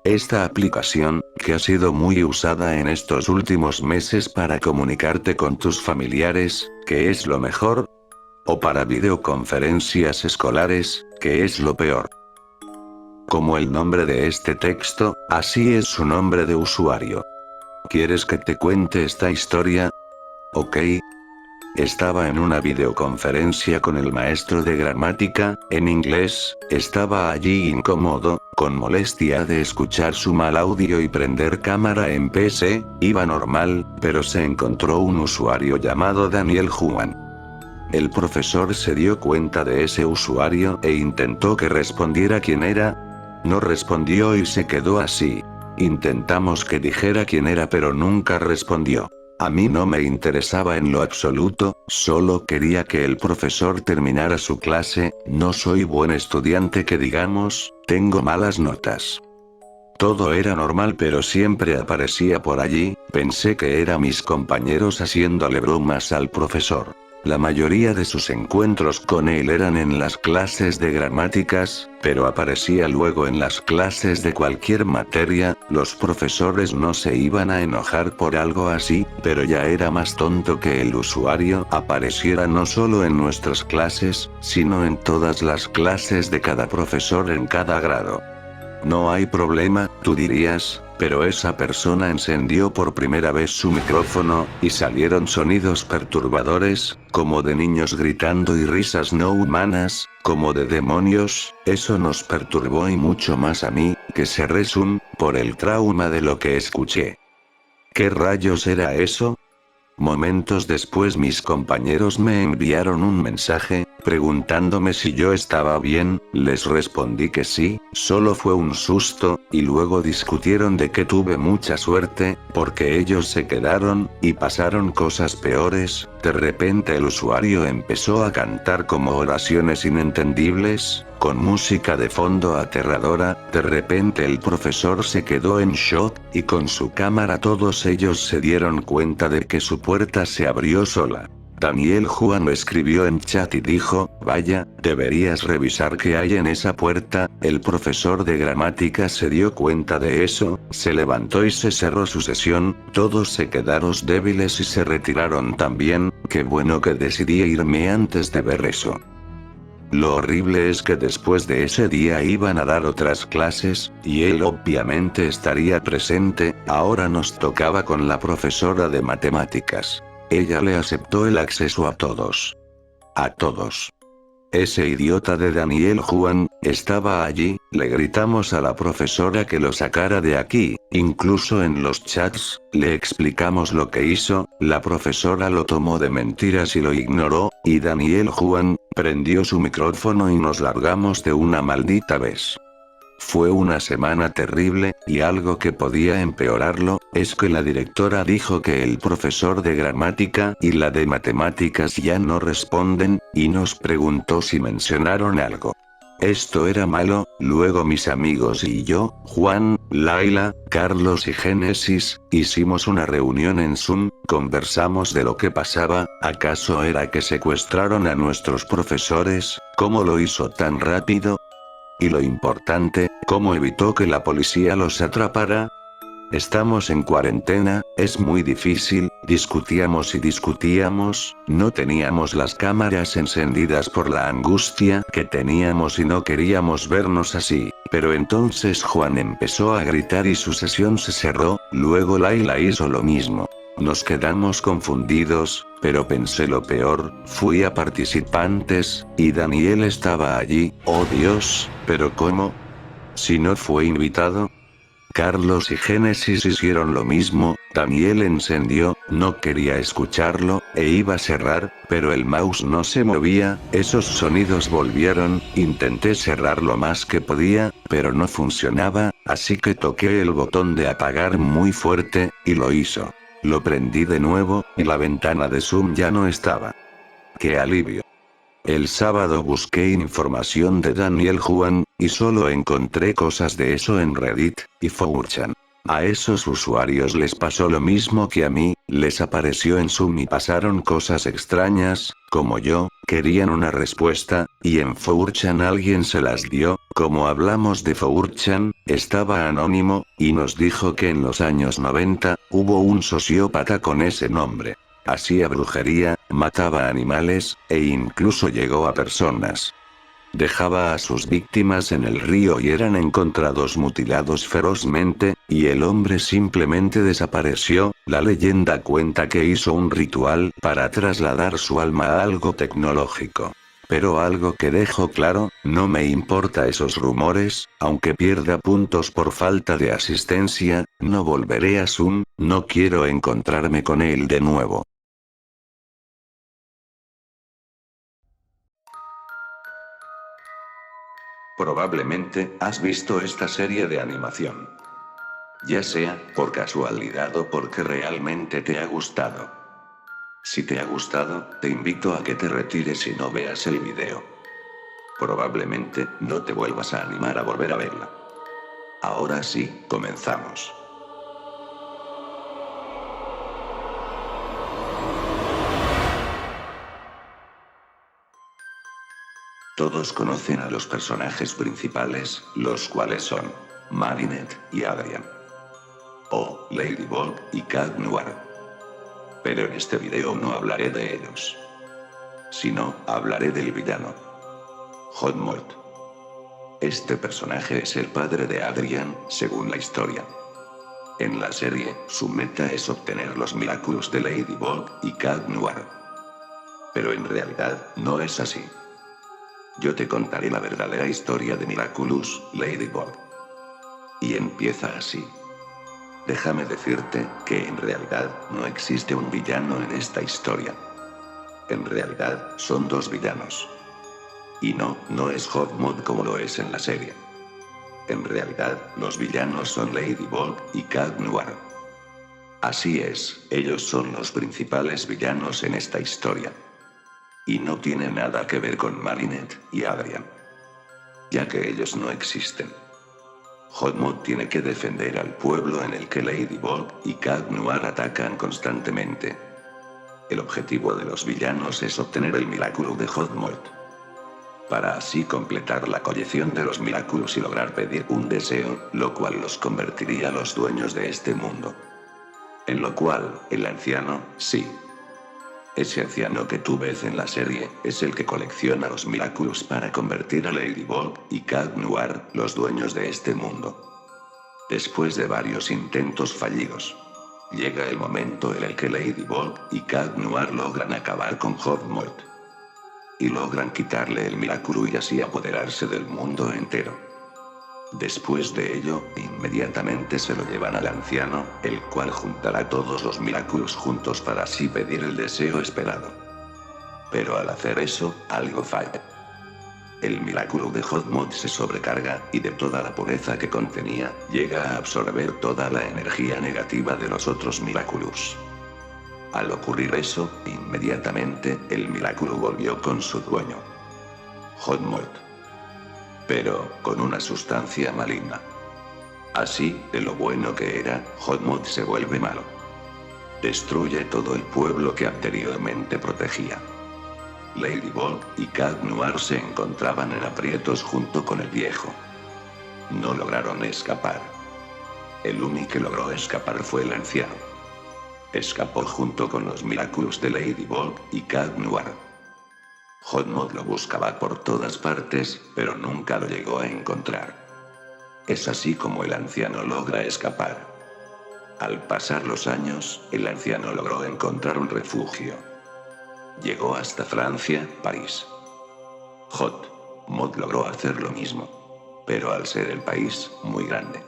Esta aplicación, que ha sido muy usada en estos últimos meses para comunicarte con tus familiares, que es lo mejor, o para videoconferencias escolares, que es lo peor. Como el nombre de este texto, así es su nombre de usuario. ¿Quieres que te cuente esta historia? Ok. Estaba en una videoconferencia con el maestro de gramática, en inglés, estaba allí incómodo, con molestia de escuchar su mal audio y prender cámara en PC, iba normal, pero se encontró un usuario llamado Daniel Juan. El profesor se dio cuenta de ese usuario e intentó que respondiera quién era. No respondió y se quedó así. Intentamos que dijera quién era pero nunca respondió. A mí no me interesaba en lo absoluto, solo quería que el profesor terminara su clase, no soy buen estudiante que digamos, tengo malas notas. Todo era normal pero siempre aparecía por allí, pensé que eran mis compañeros haciéndole bromas al profesor. La mayoría de sus encuentros con él eran en las clases de gramáticas, pero aparecía luego en las clases de cualquier materia, los profesores no se iban a enojar por algo así, pero ya era más tonto que el usuario apareciera no solo en nuestras clases, sino en todas las clases de cada profesor en cada grado. No hay problema, tú dirías, pero esa persona encendió por primera vez su micrófono, y salieron sonidos perturbadores, como de niños gritando y risas no humanas, como de demonios, eso nos perturbó y mucho más a mí, que cerré Zoom, por el trauma de lo que escuché. ¿Qué rayos era eso? Momentos después mis compañeros me enviaron un mensaje, preguntándome si yo estaba bien, les respondí que sí, solo fue un susto, y luego discutieron de que tuve mucha suerte, porque ellos se quedaron, y pasaron cosas peores. De repente el usuario empezó a cantar como oraciones inentendibles, con música de fondo aterradora, de repente el profesor se quedó en shock, y con su cámara todos ellos se dieron cuenta de que su puerta se abrió sola. Daniel Juan lo escribió en chat y dijo, vaya, deberías revisar qué hay en esa puerta. El profesor de gramática se dio cuenta de eso, se levantó y se cerró su sesión, todos se quedaron débiles y se retiraron también, qué bueno que decidí irme antes de ver eso. Lo horrible es que después de ese día iban a dar otras clases, y él obviamente estaría presente, ahora nos tocaba con la profesora de matemáticas. Ella le aceptó el acceso a todos. A todos. Ese idiota de Daniel Juan, estaba allí, le gritamos a la profesora que lo sacara de aquí, incluso en los chats, le explicamos lo que hizo, la profesora lo tomó de mentiras y lo ignoró, y Daniel Juan, prendió su micrófono y nos largamos de una maldita vez. Fue una semana terrible, y algo que podía empeorarlo, es que la directora dijo que el profesor de gramática y la de matemáticas ya no responden, y nos preguntó si mencionaron algo. Esto era malo, luego mis amigos y yo, Juan, Laila, Carlos y Génesis, hicimos una reunión en Zoom, conversamos de lo que pasaba, ¿acaso era que secuestraron a nuestros profesores? ¿Cómo lo hizo tan rápido? Y lo importante, ¿cómo evitó que la policía los atrapara? Estamos en cuarentena, es muy difícil, discutíamos y discutíamos, no teníamos las cámaras encendidas por la angustia que teníamos y no queríamos vernos así, pero entonces Juan empezó a gritar y su sesión se cerró, luego Laila hizo lo mismo. Nos quedamos confundidos, pero pensé lo peor, fui a participantes, y Daniel estaba allí, oh Dios, pero ¿cómo? Si no fue invitado. Carlos y Génesis hicieron lo mismo, Daniel encendió, no quería escucharlo, e iba a cerrar, pero el mouse no se movía, esos sonidos volvieron, intenté cerrar lo más que podía, pero no funcionaba, así que toqué el botón de apagar muy fuerte, y lo hizo. Lo prendí de nuevo, y la ventana de Zoom ya no estaba. ¡Qué alivio! El sábado busqué información de Daniel Juan, y solo encontré cosas de eso en Reddit y 4chan. A esos usuarios les pasó lo mismo que a mí, les apareció en Zoom y pasaron cosas extrañas, como yo, querían una respuesta, y en 4chan alguien se las dio, como hablamos de 4chan, estaba anónimo, y nos dijo que en los años 90, hubo un sociópata con ese nombre. Hacía brujería, mataba animales, e incluso llegó a personas. Dejaba a sus víctimas en el río y eran encontrados mutilados ferozmente, y el hombre simplemente desapareció. La leyenda cuenta que hizo un ritual para trasladar su alma a algo tecnológico. Pero algo que dejo claro, no me importa esos rumores, aunque pierda puntos por falta de asistencia, no volveré a Zoom, no quiero encontrarme con él de nuevo. Probablemente has visto esta serie de animación. Ya sea por casualidad o porque realmente te ha gustado. Si te ha gustado, te invito a que te retires y no veas el video. Probablemente no te vuelvas a animar a volver a verla. Ahora sí, comenzamos. Todos conocen a los personajes principales, los cuales son Marinette y Adrian. O Ladybug y Cat Noir. Pero en este video no hablaré de ellos. Sino, hablaré del villano. Hotmod. Este personaje es el padre de Adrian, según la historia. En la serie, su meta es obtener los Miraculous de Ladybug y Cat Noir. Pero en realidad, no es así. Yo te contaré la verdadera historia de Miraculous, Ladybug. Y empieza así. Déjame decirte que en realidad no existe un villano en esta historia. En realidad, son dos villanos. Y no es Hotmod como lo es en la serie. En realidad, los villanos son Ladybug y Cat Noir. Así es, ellos son los principales villanos en esta historia. Y no tiene nada que ver con Marinette y Adrian. Ya que ellos no existen. Hotmod tiene que defender al pueblo en el que Ladybug y Cat Noir atacan constantemente. El objetivo de los villanos es obtener el milagro de Hotmod. Para así completar la colección de los Miraculous y lograr pedir un deseo, lo cual los convertiría a los dueños de este mundo. En lo cual, el anciano, sí. Ese anciano que tú ves en la serie, es el que colecciona los Miraculous para convertir a Ladybug y Cat Noir, los dueños de este mundo. Después de varios intentos fallidos, llega el momento en el que Ladybug y Cat Noir logran acabar con Hotmod. Y logran quitarle el milagro y así apoderarse del mundo entero. Después de ello, inmediatamente se lo llevan al anciano, el cual juntará todos los milagros juntos para así pedir el deseo esperado. Pero al hacer eso, algo falla. El milagro de Hotmod se sobrecarga, y de toda la pureza que contenía, llega a absorber toda la energía negativa de los otros milagros. Al ocurrir eso, inmediatamente, el milagro volvió con su dueño. Hotmod. Pero, con una sustancia maligna. Así, de lo bueno que era, Hotmod se vuelve malo. Destruye todo el pueblo que anteriormente protegía. Ladybug y Cat Noir se encontraban en aprietos junto con el viejo. No lograron escapar. El único que logró escapar fue el anciano. Escapó junto con los Miraculous de Ladybug y Cat Noir. Hotmod lo buscaba por todas partes, pero nunca lo llegó a encontrar. Es así como el anciano logra escapar. Al pasar los años, el anciano logró encontrar un refugio. Llegó hasta Francia, París. Hotmod logró hacer lo mismo. Pero al ser el país muy grande,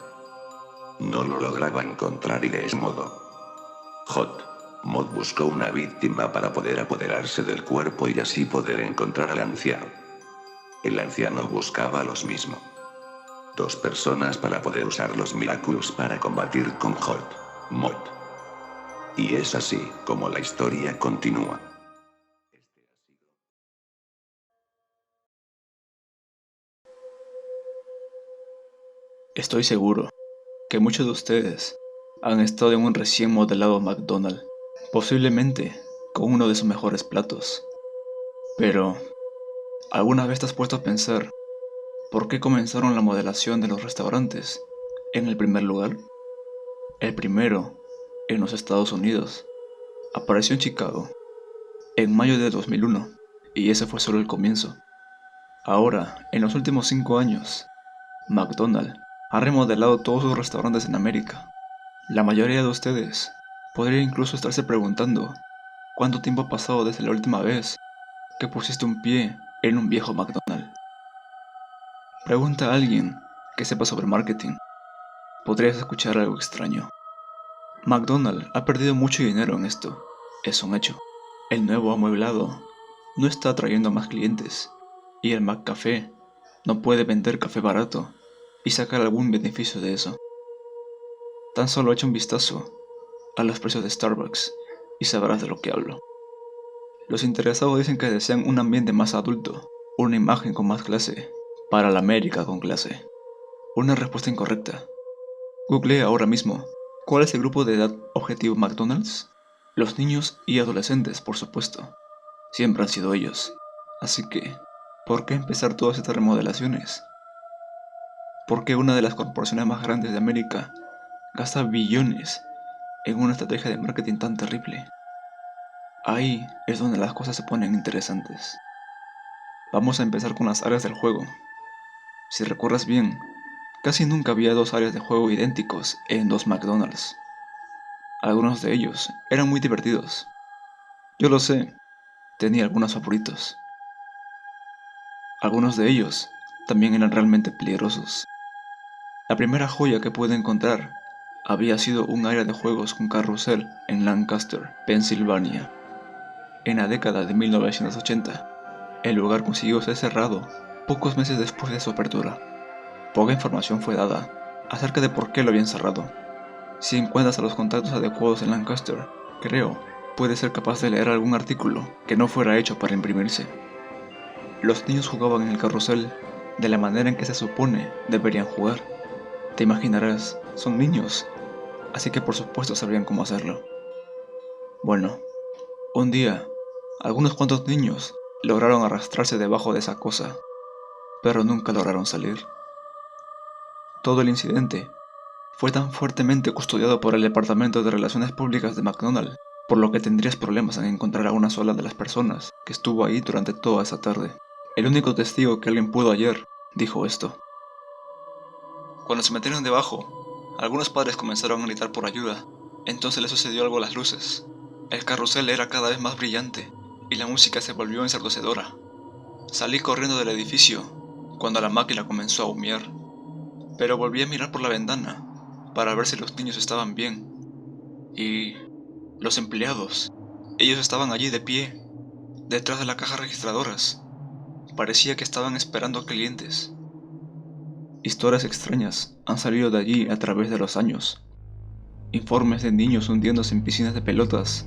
no lo lograba encontrar y de ese modo, Hotmod buscó una víctima para poder apoderarse del cuerpo y así poder encontrar al anciano. El anciano buscaba los mismos. Dos personas para poder usar los Miraculous para combatir con Hotmod. Y es así como la historia continúa. Estoy seguro que muchos de ustedes han estado en un recién modelado McDonald's, posiblemente con uno de sus mejores platos. Pero, ¿alguna vez te has puesto a pensar por qué comenzaron la modelación de los restaurantes en el primer lugar? El primero, en los Estados Unidos, apareció en Chicago en mayo de 2001, y ese fue solo el comienzo. Ahora, en los últimos 5 años, McDonald's ha remodelado todos sus restaurantes en América. La mayoría de ustedes podría incluso estarse preguntando cuánto tiempo ha pasado desde la última vez que pusiste un pie en un viejo McDonald's. Pregunta a alguien que sepa sobre marketing. Podrías escuchar algo extraño. McDonald's ha perdido mucho dinero en esto, es un hecho. El nuevo amueblado no está atrayendo más clientes, y el McCafé no puede vender café barato y sacar algún beneficio de eso. Tan solo echa un vistazo a los precios de Starbucks y sabrás de lo que hablo. Los interesados dicen que desean un ambiente más adulto, una imagen con más clase, para la América con clase. Una respuesta incorrecta. Google ahora mismo, ¿cuál es el grupo de edad objetivo McDonald's? Los niños y adolescentes, por supuesto. Siempre han sido ellos. Así que, ¿por qué empezar todas estas remodelaciones? ¿Por qué una de las corporaciones más grandes de América gasta billones en una estrategia de marketing tan terrible? Ahí es donde las cosas se ponen interesantes. Vamos a empezar con las áreas del juego. Si recuerdas bien, casi nunca había dos áreas de juego idénticos en dos McDonald's. Algunos de ellos eran muy divertidos. Yo lo sé, tenía algunos favoritos. Algunos de ellos también eran realmente peligrosos. La primera joya que pude encontrar había sido un área de juegos con carrusel en Lancaster, Pensilvania. En la década de 1980, el lugar consiguió ser cerrado pocos meses después de su apertura. Poca información fue dada acerca de por qué lo habían cerrado. Si encuentras a los contactos adecuados en Lancaster, creo, puedes ser capaz de leer algún artículo que no fuera hecho para imprimirse. Los niños jugaban en el carrusel de la manera en que se supone deberían jugar. Te imaginarás, son niños, así que por supuesto sabrían cómo hacerlo. Bueno, un día, algunos cuantos niños lograron arrastrarse debajo de esa cosa, pero nunca lograron salir. Todo el incidente fue tan fuertemente custodiado por el Departamento de Relaciones Públicas de McDonald's, por lo que tendrías problemas en encontrar a una sola de las personas que estuvo ahí durante toda esa tarde. El único testigo que alguien pudo ayer dijo esto. Cuando se metieron debajo, algunos padres comenzaron a gritar por ayuda. Entonces le sucedió algo a las luces. El carrusel era cada vez más brillante y la música se volvió ensordecedora. Salí corriendo del edificio cuando la máquina comenzó a humear, pero volví a mirar por la ventana para ver si los niños estaban bien. Y los empleados, ellos estaban allí de pie, detrás de las cajas registradoras. Parecía que estaban esperando clientes. Historias extrañas han salido de allí a través de los años. Informes de niños hundiéndose en piscinas de pelotas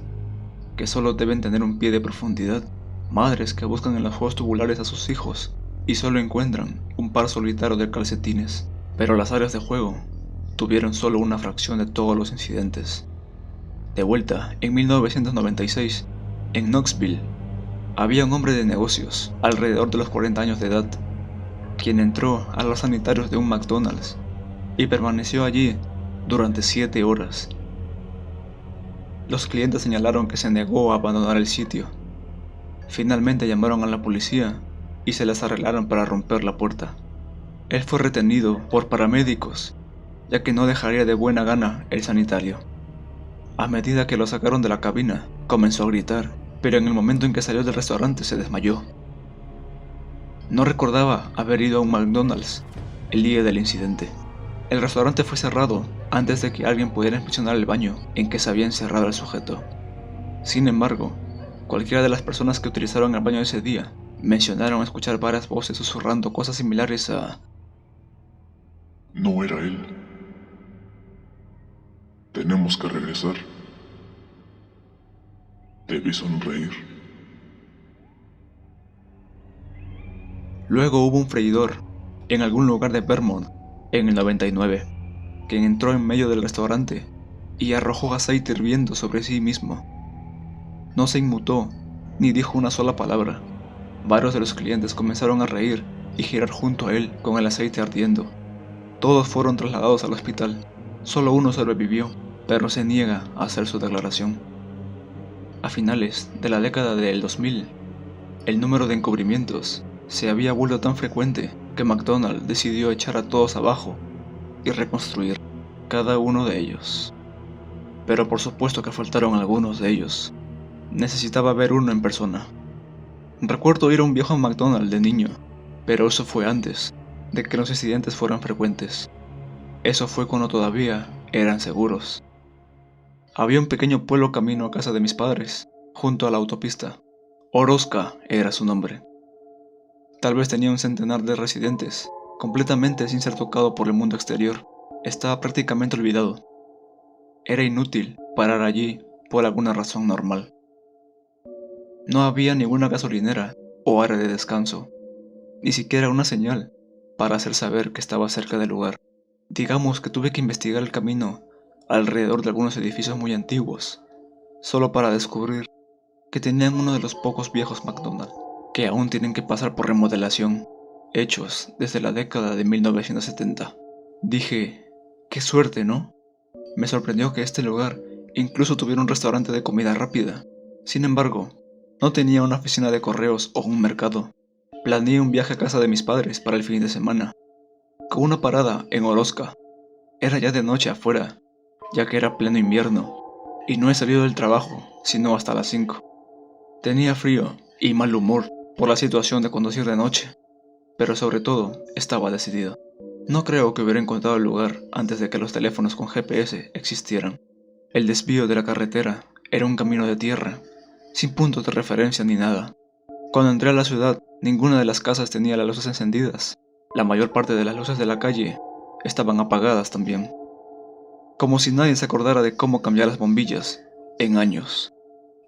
que solo deben tener un pie de profundidad. Madres que buscan en los juegos tubulares a sus hijos y solo encuentran un par solitario de calcetines. Pero las áreas de juego tuvieron solo una fracción de todos los incidentes. De vuelta, en 1996, en Knoxville, había un hombre de negocios, alrededor de los 40 años de edad, quien entró a los sanitarios de un McDonald's y permaneció allí durante 7 horas. Los clientes señalaron que se negó a abandonar el sitio. Finalmente llamaron a la policía y se las arreglaron para romper la puerta. Él fue retenido por paramédicos, ya que no dejaría de buena gana el sanitario. A medida que lo sacaron de la cabina, comenzó a gritar, pero en el momento en que salió del restaurante se desmayó. No recordaba haber ido a un McDonald's el día del incidente. El restaurante fue cerrado antes de que alguien pudiera inspeccionar el baño en que se había encerrado el sujeto. Sin embargo, cualquiera de las personas que utilizaron el baño ese día mencionaron escuchar varias voces susurrando cosas similares a... No era él. Tenemos que regresar. Debí sonreír. Luego hubo un freidor en algún lugar de Vermont en el 99. quien entró en medio del restaurante y arrojó aceite hirviendo sobre sí mismo. No se inmutó, ni dijo una sola palabra. Varios de los clientes comenzaron a reír y girar junto a él con el aceite ardiendo. Todos fueron trasladados al hospital. Solo uno sobrevivió, pero se niega a hacer su declaración. A finales de la década del 2000, el número de encubrimientos se había vuelto tan frecuente que McDonald decidió echar a todos abajo y reconstruir cada uno de ellos. Pero por supuesto que faltaron algunos de ellos. Necesitaba ver uno en persona. Recuerdo ir a un viejo McDonald's de niño, pero eso fue antes de que los incidentes fueran frecuentes. Eso fue cuando todavía eran seguros. Había un pequeño pueblo camino a casa de mis padres, junto a la autopista. Oroska era su nombre. Tal vez tenía un centenar de residentes, completamente sin ser tocado por el mundo exterior. Estaba prácticamente olvidado. Era inútil parar allí por alguna razón normal. No había ninguna gasolinera o área de descanso, ni siquiera una señal para hacer saber que estaba cerca del lugar. Digamos que tuve que investigar el camino alrededor de algunos edificios muy antiguos, solo para descubrir que tenían uno de los pocos viejos McDonald's que aún tienen que pasar por remodelación, hechos desde la década de 1970. Dije, qué suerte, ¿no? Me sorprendió que este lugar incluso tuviera un restaurante de comida rápida. Sin embargo, no tenía una oficina de correos o un mercado. Planeé un viaje a casa de mis padres para el fin de semana, con una parada en Oroska. Era ya de noche afuera, ya que era pleno invierno, y no he salido del trabajo sino hasta las 5. Tenía frío y mal humor por la situación de conducir de noche, pero sobre todo estaba decidido. No creo que hubiera encontrado el lugar antes de que los teléfonos con GPS existieran. El desvío de la carretera era un camino de tierra, sin puntos de referencia ni nada. Cuando entré a la ciudad, ninguna de las casas tenía las luces encendidas. La mayor parte de las luces de la calle estaban apagadas también. Como si nadie se acordara de cómo cambiar las bombillas en años.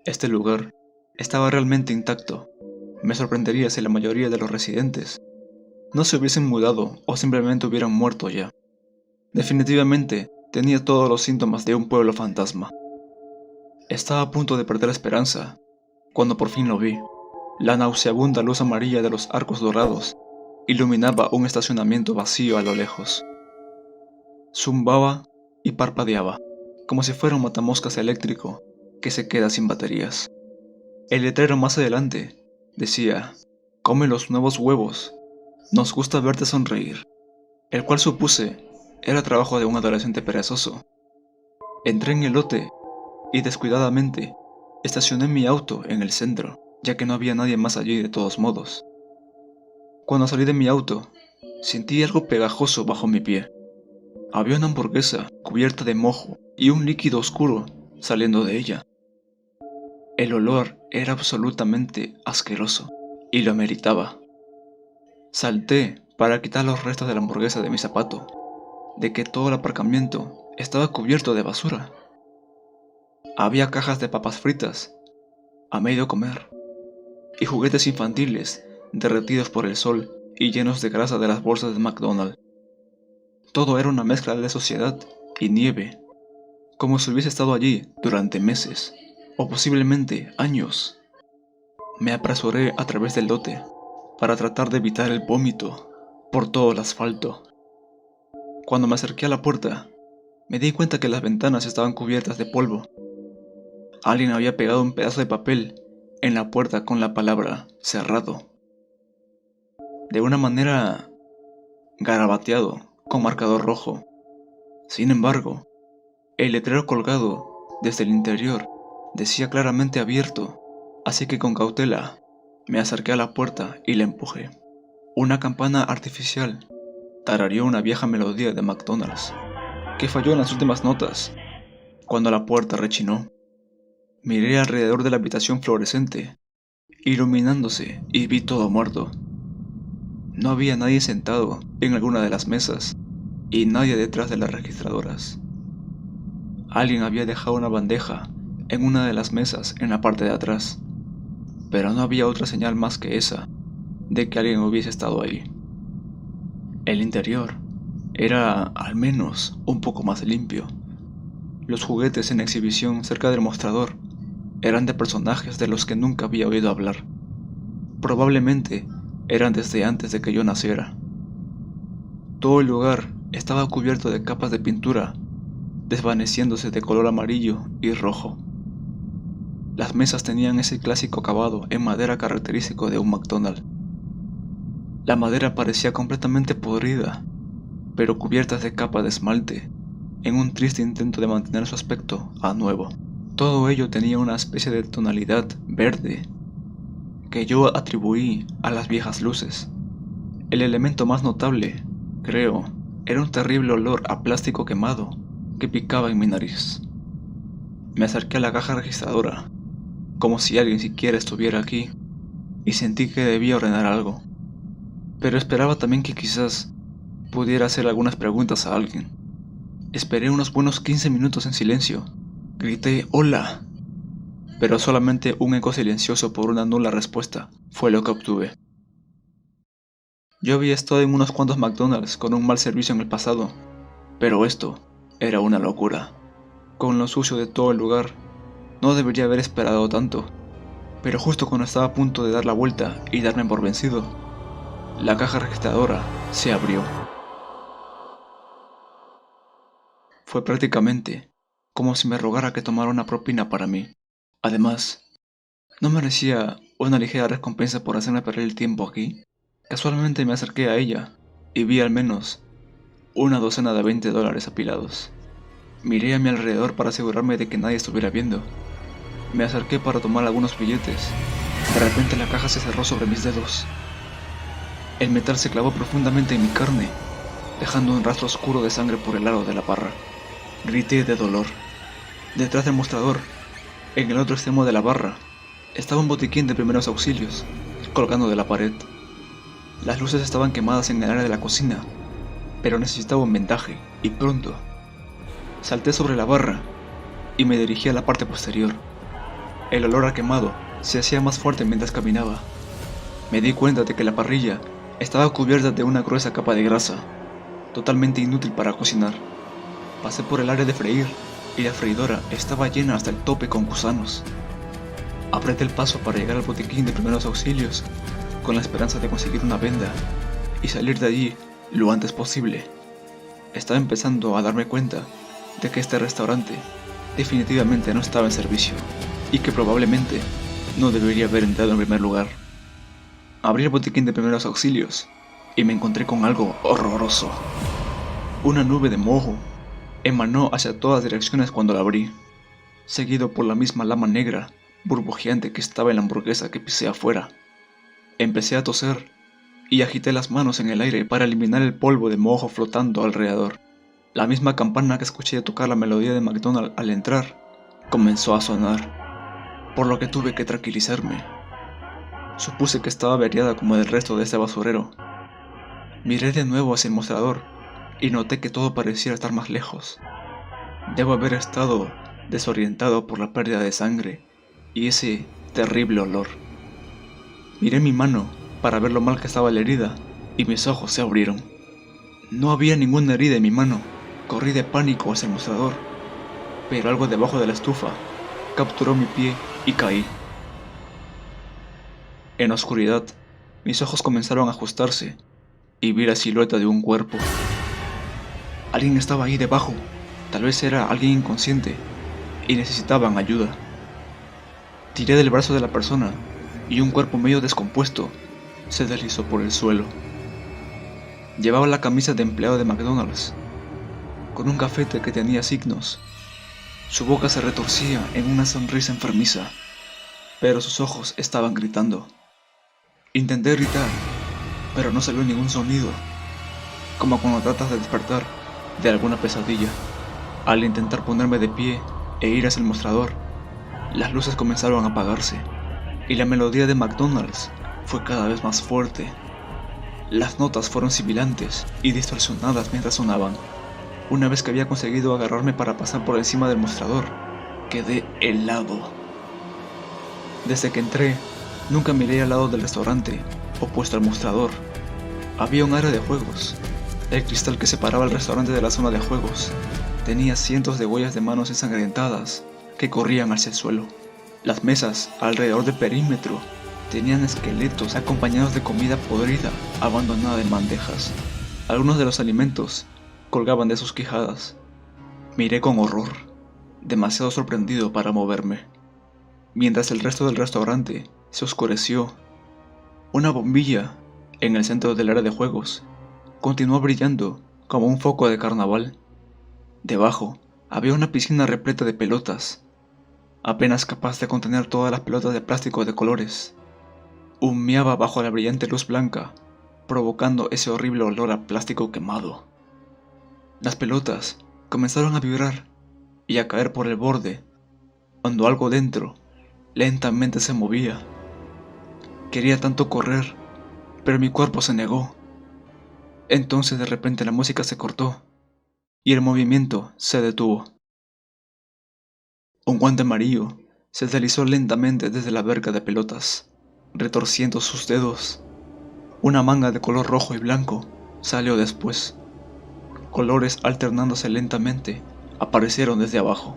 Este lugar estaba realmente intacto. Me sorprendería si la mayoría de los residentes no se hubiesen mudado o simplemente hubieran muerto ya. Definitivamente tenía todos los síntomas de un pueblo fantasma. Estaba a punto de perder la esperanza cuando por fin lo vi. La nauseabunda luz amarilla de los arcos dorados iluminaba un estacionamiento vacío a lo lejos. Zumbaba y parpadeaba, como si fuera un matamoscas eléctrico que se queda sin baterías. El letrero más adelante decía, come los nuevos huevos, nos gusta verte sonreír, el cual supuse era trabajo de un adolescente perezoso. Entré en el lote y descuidadamente estacioné mi auto en el centro, ya que no había nadie más allí de todos modos. Cuando salí de mi auto, sentí algo pegajoso bajo mi pie. Había una hamburguesa cubierta de moho y un líquido oscuro saliendo de ella. El olor era absolutamente asqueroso y lo meritaba. Salté para quitar los restos de la hamburguesa de mi zapato, de que todo el aparcamiento estaba cubierto de basura. Había cajas de papas fritas a medio comer y juguetes infantiles derretidos por el sol y llenos de grasa de las bolsas de McDonald's. Todo era una mezcla de suciedad y nieve, como si hubiese estado allí durante meses, o posiblemente años. Me apresuré a través del lote para tratar de evitar el vómito por todo el asfalto. Cuando me acerqué a la puerta, me di cuenta que las ventanas estaban cubiertas de polvo. Alguien había pegado un pedazo de papel en la puerta con la palabra cerrado, de una manera garabateado con marcador rojo. Sin embargo, el letrero colgado desde el interior decía claramente abierto, así que con cautela me acerqué a la puerta y la empujé. Una campana artificial tarareó una vieja melodía de McDonald's, que falló en las últimas notas cuando la puerta rechinó. Miré alrededor de la habitación fluorescente, iluminándose, y vi todo muerto. No había nadie sentado en alguna de las mesas y nadie detrás de las registradoras. Alguien había dejado una bandeja en una de las mesas en la parte de atrás, pero no había otra señal más que esa de que alguien hubiese estado ahí. El interior era al menos un poco más limpio. Los juguetes en exhibición cerca del mostrador eran de personajes de los que nunca había oído hablar. Probablemente eran desde antes de que yo naciera. Todo el lugar estaba cubierto de capas de pintura, desvaneciéndose de color amarillo y rojo. Las mesas tenían ese clásico acabado en madera característico de un McDonald's. La madera parecía completamente podrida, pero cubiertas de capas de esmalte, en un triste intento de mantener su aspecto a nuevo. Todo ello tenía una especie de tonalidad verde, que yo atribuí a las viejas luces. El elemento más notable, creo, era un terrible olor a plástico quemado que picaba en mi nariz. Me acerqué a la caja registradora, como si alguien siquiera estuviera aquí, y sentí que debía ordenar algo. Pero esperaba también que quizás pudiera hacer algunas preguntas a alguien. Esperé unos buenos 15 minutos en silencio. Grité «¡Hola!», pero solamente un eco silencioso por una nula respuesta fue lo que obtuve. Yo había estado en unos cuantos McDonald's con un mal servicio en el pasado, pero esto era una locura. Con lo sucio de todo el lugar, no debería haber esperado tanto, pero justo cuando estaba a punto de dar la vuelta y darme por vencido, la caja registradora se abrió. Fue prácticamente como si me rogara que tomara una propina para mí. Además, ¿no merecía una ligera recompensa por hacerme perder el tiempo aquí? Casualmente me acerqué a ella y vi al menos una docena de $20 apilados. Miré a mi alrededor para asegurarme de que nadie estuviera viendo. Me acerqué para tomar algunos billetes. De repente la caja se cerró sobre mis dedos. El metal se clavó profundamente en mi carne, dejando un rastro oscuro de sangre por el aro de la barra. Grité de dolor. Detrás del mostrador, en el otro extremo de la barra, estaba un botiquín de primeros auxilios, colgando de la pared. Las luces estaban quemadas en el área de la cocina, pero necesitaba un vendaje, y pronto. Salté sobre la barra y me dirigí a la parte posterior. El olor a quemado se hacía más fuerte mientras caminaba. Me di cuenta de que la parrilla estaba cubierta de una gruesa capa de grasa, totalmente inútil para cocinar. Pasé por el área de freír y la freidora estaba llena hasta el tope con gusanos. Apreté el paso para llegar al botiquín de primeros auxilios, con la esperanza de conseguir una venda y salir de allí lo antes posible. Estaba empezando a darme cuenta de que este restaurante definitivamente no estaba en servicio y que probablemente no debería haber entrado en primer lugar. Abrí el botiquín de primeros auxilios y me encontré con algo horroroso. Una nube de moho emanó hacia todas direcciones cuando la abrí, seguido por la misma lama negra burbujeante que estaba en la hamburguesa que pisé afuera. Empecé a toser y agité las manos en el aire para eliminar el polvo de moho flotando alrededor. La misma campana que escuché tocar la melodía de McDonald's al entrar comenzó a sonar, por lo que tuve que tranquilizarme. Supuse que estaba averiada como el resto de ese basurero. Miré de nuevo hacia el mostrador y noté que todo pareciera estar más lejos. Debo haber estado desorientado por la pérdida de sangre y ese terrible olor. Miré mi mano para ver lo mal que estaba la herida y mis ojos se abrieron. No había ninguna herida en mi mano. Corrí de pánico hacia el mostrador, pero algo debajo de la estufa capturó mi pie y caí. En la oscuridad, mis ojos comenzaron a ajustarse y vi la silueta de un cuerpo. Alguien estaba ahí debajo. Tal vez era alguien inconsciente y necesitaban ayuda. Tiré del brazo de la persona y un cuerpo medio descompuesto se deslizó por el suelo. Llevaba la camisa de empleado de McDonald's, con un gafete que tenía signos. Su boca se retorcía en una sonrisa enfermiza, pero sus ojos estaban gritando. Intenté gritar, pero no salió ningún sonido, como cuando tratas de despertar de alguna pesadilla. Al intentar ponerme de pie e ir hacia el mostrador, las luces comenzaron a apagarse y la melodía de McDonald's fue cada vez más fuerte. Las notas fueron sibilantes y distorsionadas mientras sonaban. Una vez que había conseguido agarrarme para pasar por encima del mostrador, quedé helado. Desde que entré, nunca miré al lado del restaurante, opuesto al mostrador. Había un área de juegos, El cristal que separaba el restaurante de la zona de juegos tenía cientos de huellas de manos ensangrentadas que corrían hacia el suelo. Las mesas alrededor del perímetro tenían esqueletos acompañados de comida podrida abandonada en bandejas. Algunos de los alimentos colgaban de sus quijadas. Miré con horror, demasiado sorprendido para moverme. Mientras el resto del restaurante se oscureció, una bombilla en el centro del área de juegos continuó brillando como un foco de carnaval. Debajo había una piscina repleta de pelotas, apenas capaz de contener todas las pelotas de plástico de colores. Humeaba bajo la brillante luz blanca, provocando ese horrible olor a plástico quemado. Las pelotas comenzaron a vibrar y a caer por el borde, cuando algo dentro lentamente se movía. Quería tanto correr, pero mi cuerpo se negó. Entonces de repente la música se cortó y el movimiento se detuvo. Un guante amarillo se deslizó lentamente desde la verga de pelotas, retorciendo sus dedos. Una manga de color rojo y blanco salió después. Colores alternándose lentamente aparecieron desde abajo.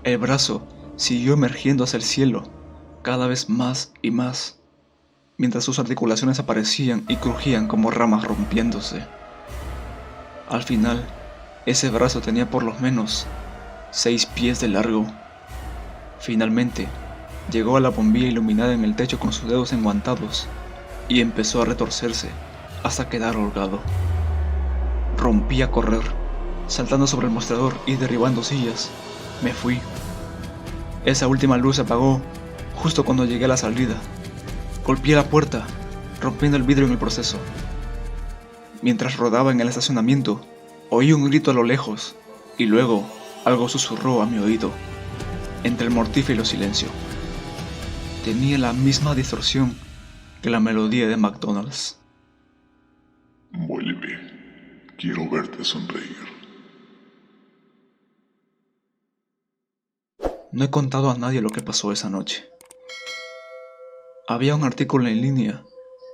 El brazo siguió emergiendo hacia el cielo, cada vez más y más, mientras sus articulaciones aparecían y crujían como ramas rompiéndose. Al final, ese brazo tenía por lo menos 6 pies de largo. Finalmente, llegó a la bombilla iluminada en el techo con sus dedos enguantados y empezó a retorcerse hasta quedar holgado. Rompí a correr, saltando sobre el mostrador y derribando sillas. Me fui. Esa última luz se apagó justo cuando llegué a la salida. Golpeé la puerta, rompiendo el vidrio en el proceso. Mientras rodaba en el estacionamiento, oí un grito a lo lejos y luego algo susurró a mi oído, entre el mortífero silencio. Tenía la misma distorsión que la melodía de McDonald's. Vuelve. Quiero verte sonreír. No he contado a nadie lo que pasó esa noche. Había un artículo en línea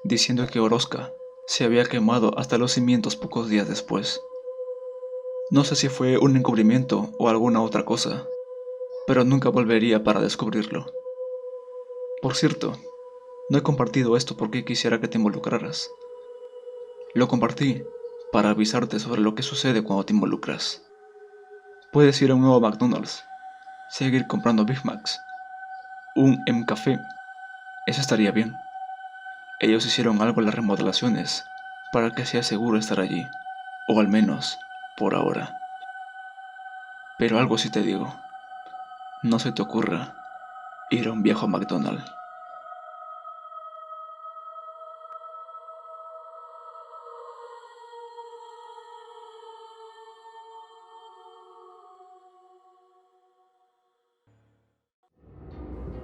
diciendo que Oroska se había quemado hasta los cimientos pocos días después. No sé si fue un encubrimiento o alguna otra cosa, pero nunca volvería para descubrirlo. Por cierto, no he compartido esto porque quisiera que te involucraras. Lo compartí para avisarte sobre lo que sucede cuando te involucras. Puedes ir a un nuevo McDonald's, seguir comprando Big Macs, un M-Café, eso estaría bien. Ellos hicieron algo en las remodelaciones para que sea seguro estar allí, o al menos por ahora. Pero algo sí te digo, no se te ocurra ir a un viejo McDonald's.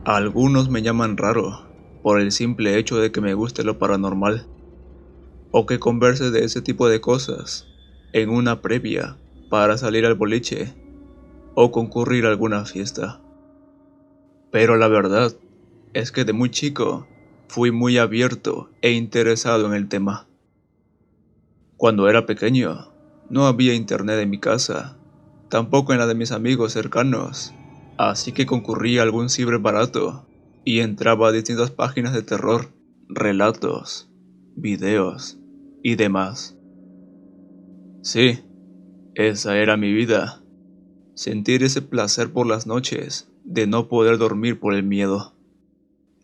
Algunos me llaman raro por el simple hecho de que me guste lo paranormal, o que converse de ese tipo de cosas en una previa para salir al boliche o concurrir a alguna fiesta. Pero la verdad es que de muy chico fui muy abierto e interesado en el tema. Cuando era pequeño, no había internet en mi casa, tampoco en la de mis amigos cercanos, así que concurría a algún ciber barato y entraba a distintas páginas de terror, relatos, videos y demás. Sí, esa era mi vida. Sentir ese placer por las noches de no poder dormir por el miedo.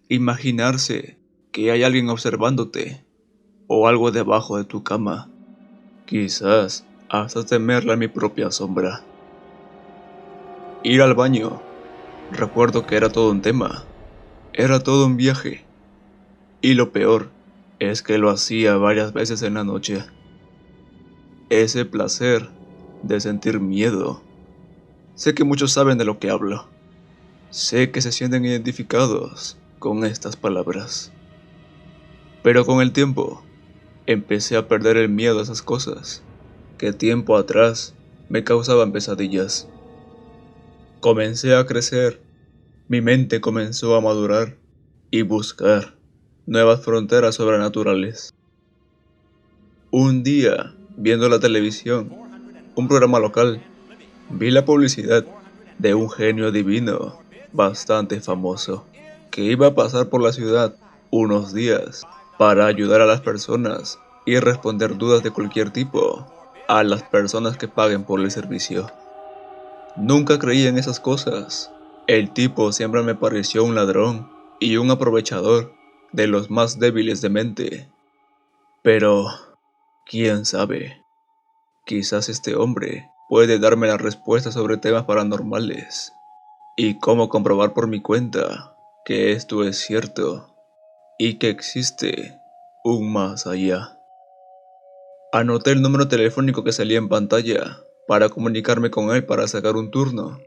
Imaginarse que hay alguien observándote o algo debajo de tu cama. Quizás hasta temerle a mi propia sombra. Ir al baño. Recuerdo que era todo un tema. Era todo un viaje. Y lo peor es que lo hacía varias veces en la noche. Ese placer de sentir miedo. Sé que muchos saben de lo que hablo. Sé que se sienten identificados con estas palabras. Pero con el tiempo, empecé a perder el miedo a esas cosas que tiempo atrás me causaban pesadillas. Comencé a crecer, mi mente comenzó a madurar y buscar nuevas fronteras sobrenaturales. Un día viendo la televisión, un programa local, vi la publicidad de un genio divino, bastante famoso, que iba a pasar por la ciudad unos días para ayudar a las personas y responder dudas de cualquier tipo a las personas que paguen por el servicio. Nunca creí en esas cosas. El tipo siempre me pareció un ladrón y un aprovechador de los más débiles de mente. Pero, quién sabe, quizás este hombre puede darme la respuesta sobre temas paranormales y cómo comprobar por mi cuenta que esto es cierto y que existe un más allá. Anoté el número telefónico que salía en pantalla para comunicarme con él para sacar un turno.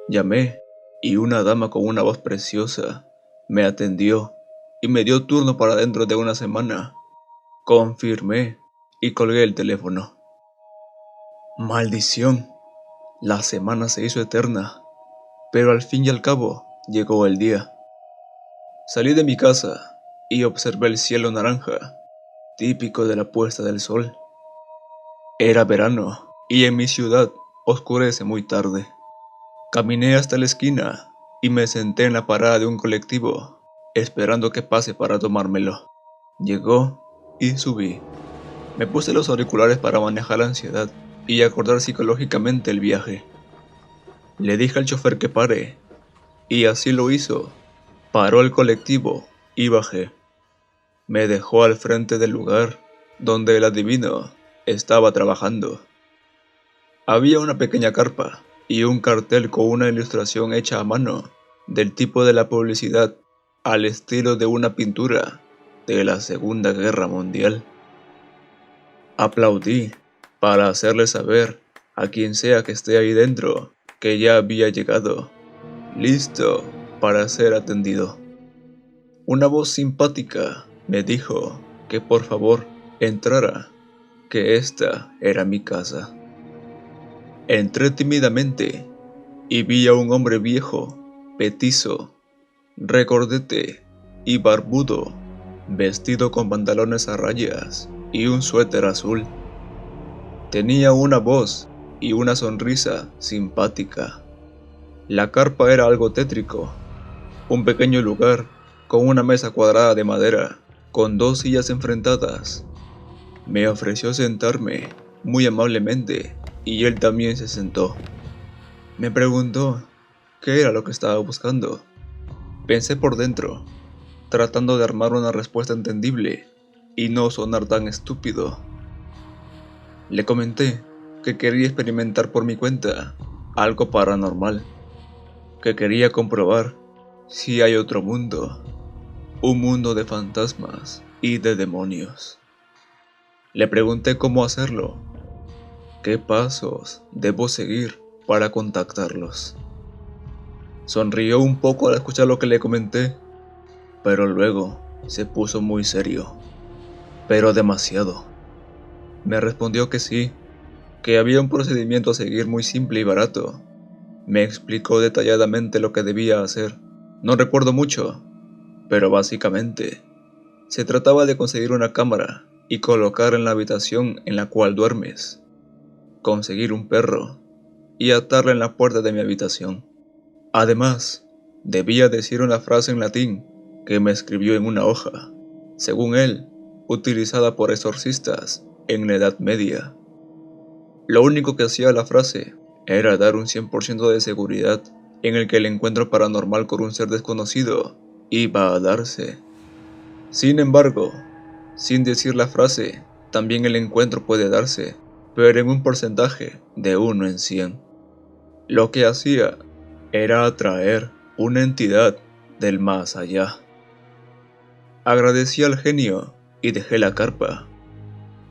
Llamé y una dama con una voz preciosa me atendió y me dio turno para dentro de una semana. Confirmé y colgué el teléfono. Maldición, la semana se hizo eterna, pero al fin y al cabo llegó el día. Salí de mi casa y observé el cielo naranja, típico de la puesta del sol. Era verano y en mi ciudad oscurece muy tarde. Caminé hasta la esquina y me senté en la parada de un colectivo, esperando que pase para tomármelo. Llegó y subí. Me puse los auriculares para manejar la ansiedad y acordar psicológicamente el viaje. Le dije al chofer que pare, y así lo hizo. Paró el colectivo y bajé. Me dejó al frente del lugar donde el adivino estaba trabajando. Había una pequeña carpa y un cartel con una ilustración hecha a mano del tipo de la publicidad al estilo de una pintura de la Segunda Guerra Mundial. Aplaudí para hacerle saber a quien sea que esté ahí dentro que ya había llegado, listo para ser atendido. Una voz simpática me dijo que por favor entrara, que esta era mi casa. Entré tímidamente y vi a un hombre viejo, petizo, recordete y barbudo, vestido con pantalones a rayas y un suéter azul. Tenía una voz y una sonrisa simpática. La carpa era algo tétrico, un pequeño lugar con una mesa cuadrada de madera, con 2 sillas enfrentadas. Me ofreció sentarme muy amablemente y él también se sentó. Me preguntó qué era lo que estaba buscando. Pensé por dentro, tratando de armar una respuesta entendible y no sonar tan estúpido. Le comenté que quería experimentar por mi cuenta algo paranormal, que quería comprobar si hay otro mundo, un mundo de fantasmas y de demonios. Le pregunté cómo hacerlo, qué pasos debo seguir para contactarlos. Sonrió un poco al escuchar lo que le comenté, pero luego se puso muy serio, pero demasiado. Me respondió que sí, que había un procedimiento a seguir muy simple y barato. Me explicó detalladamente lo que debía hacer. No recuerdo mucho, pero básicamente se trataba de conseguir una cámara y colocar en la habitación en la cual duermes, conseguir un perro y atarla en la puerta de mi habitación. Además, debía decir una frase en latín que me escribió en una hoja, según él, utilizada por exorcistas en la Edad Media. Lo único que hacía la frase era dar un 100% de seguridad en el que el encuentro paranormal con un ser desconocido iba a darse. Sin embargo, sin decir la frase, también el encuentro puede darse, pero en un porcentaje de 1 en 100. Lo que hacía era atraer una entidad del más allá. Agradecí al genio y dejé la carpa.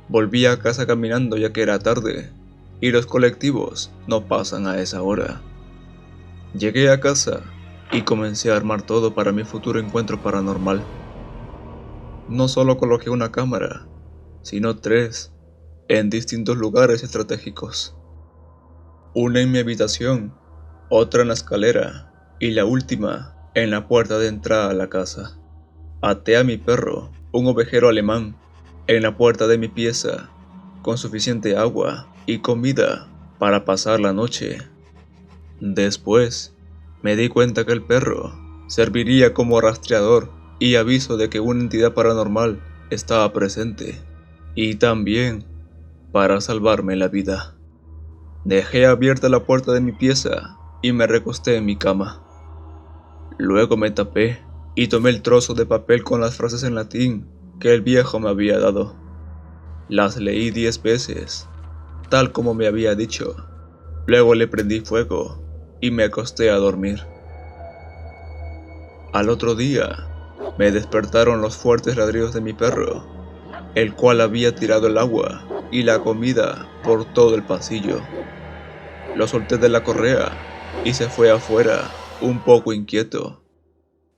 Volví a casa caminando ya que era tarde y los colectivos no pasan a esa hora. Llegué a casa y comencé a armar todo para mi futuro encuentro paranormal. No solo coloqué una cámara, sino 3 en distintos lugares estratégicos. Una en mi habitación, otra en la escalera y la última en la puerta de entrada a la casa. Até a mi perro, un ovejero alemán, en la puerta de mi pieza con suficiente agua y comida para pasar la noche. Después, me di cuenta que el perro serviría como rastreador y aviso de que una entidad paranormal estaba presente, y también para salvarme la vida. Dejé abierta la puerta de mi pieza y me recosté en mi cama. Luego me tapé y tomé el trozo de papel con las frases en latín que el viejo me había dado. Las leí 10 veces, tal como me había dicho. Luego le prendí fuego y me acosté a dormir. Al otro día, me despertaron los fuertes ladridos de mi perro, el cual había tirado el agua y la comida por todo el pasillo. Lo solté de la correa y se fue afuera, un poco inquieto.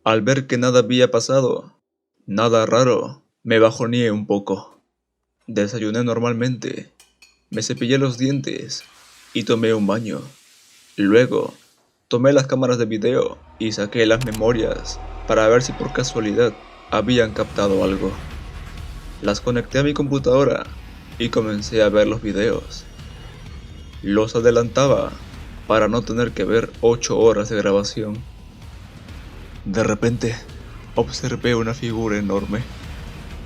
Al ver que nada había pasado, nada raro, me bajoneé un poco. Desayuné normalmente, me cepillé los dientes y tomé un baño. Luego, tomé las cámaras de video y saqué las memorias para ver si por casualidad habían captado algo. Las conecté a mi computadora y comencé a ver los videos. Los adelantaba para no tener que ver 8 horas de grabación. De repente, observé una figura enorme,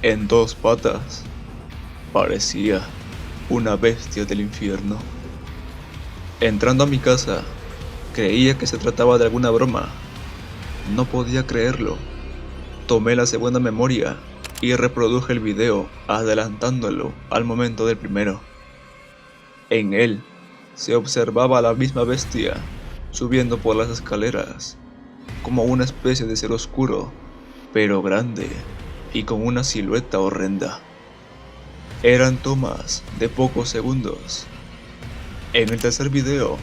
en 2 patas. Parecía una bestia del infierno. Entrando a mi casa, creía que se trataba de alguna broma. No podía creerlo. Tomé la segunda memoria y reproduje el video adelantándolo al momento del primero. En él se observaba a la misma bestia subiendo por las escaleras, como una especie de ser oscuro, pero grande y con una silueta horrenda. Eran tomas de pocos segundos. En el tercer video,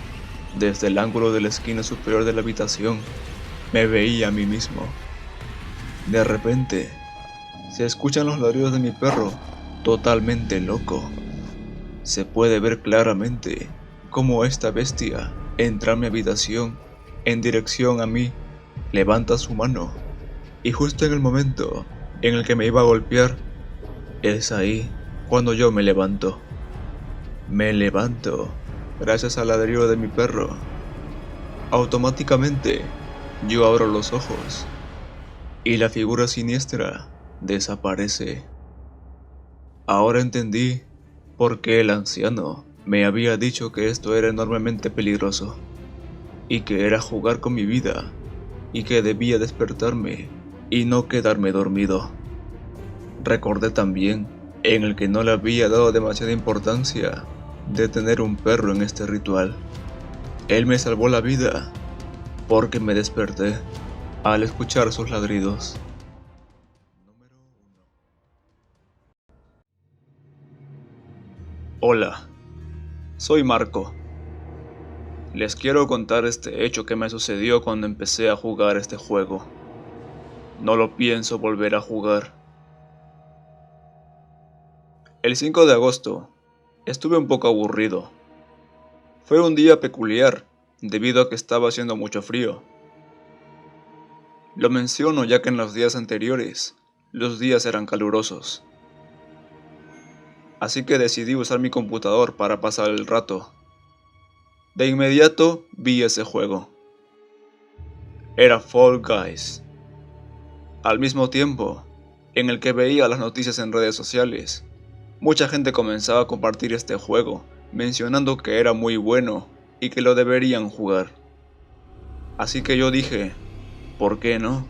desde el ángulo de la esquina superior de la habitación, me veía a mí mismo. De repente, se escuchan los ladridos de mi perro, totalmente loco. Se puede ver claramente cómo esta bestia entra a mi habitación en dirección a mí, levanta su mano, y justo en el momento en el que me iba a golpear, es ahí cuando yo me levanto. Me levanto gracias al ladrido de mi perro. Automáticamente, yo abro los ojos y la figura siniestra desaparece. Ahora entendí por qué el anciano me había dicho que esto era enormemente peligroso y que era jugar con mi vida y que debía despertarme y no quedarme dormido. Recordé también en el que no le había dado demasiada importancia de tener un perro en este ritual. Él me salvó la vida porque me desperté al escuchar sus ladridos. Hola, soy Marco. Les quiero contar este hecho que me sucedió cuando empecé a jugar este juego. No lo pienso volver a jugar. El 5 de agosto, estuve un poco aburrido. Fue un día peculiar, debido a que estaba haciendo mucho frío. Lo menciono ya que en los días anteriores, los días eran calurosos. Así que decidí usar mi computador para pasar el rato. De inmediato vi ese juego. Era Fall Guys. Al mismo tiempo, en el que veía las noticias en redes sociales, mucha gente comenzaba a compartir este juego, mencionando que era muy bueno y que lo deberían jugar. Así que yo dije, ¿por qué no?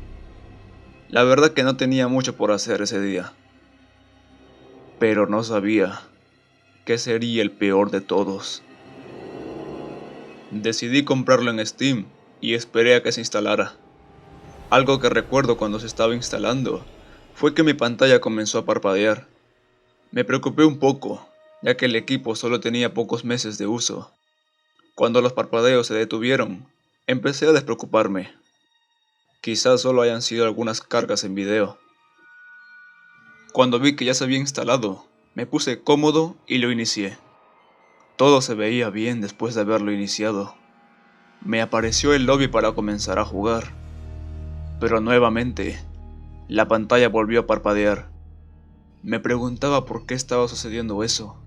La verdad que no tenía mucho por hacer ese día. Pero no sabía que sería el peor de todos. Decidí comprarlo en Steam y esperé a que se instalara. Algo que recuerdo cuando se estaba instalando fue que mi pantalla comenzó a parpadear. Me preocupé un poco, ya que el equipo solo tenía pocos meses de uso. Cuando los parpadeos se detuvieron, empecé a despreocuparme. Quizás solo hayan sido algunas cargas en video. Cuando vi que ya se había instalado, me puse cómodo y lo inicié. Todo se veía bien después de haberlo iniciado. Me apareció el lobby para comenzar a jugar. Pero nuevamente, la pantalla volvió a parpadear. Me preguntaba por qué estaba sucediendo eso.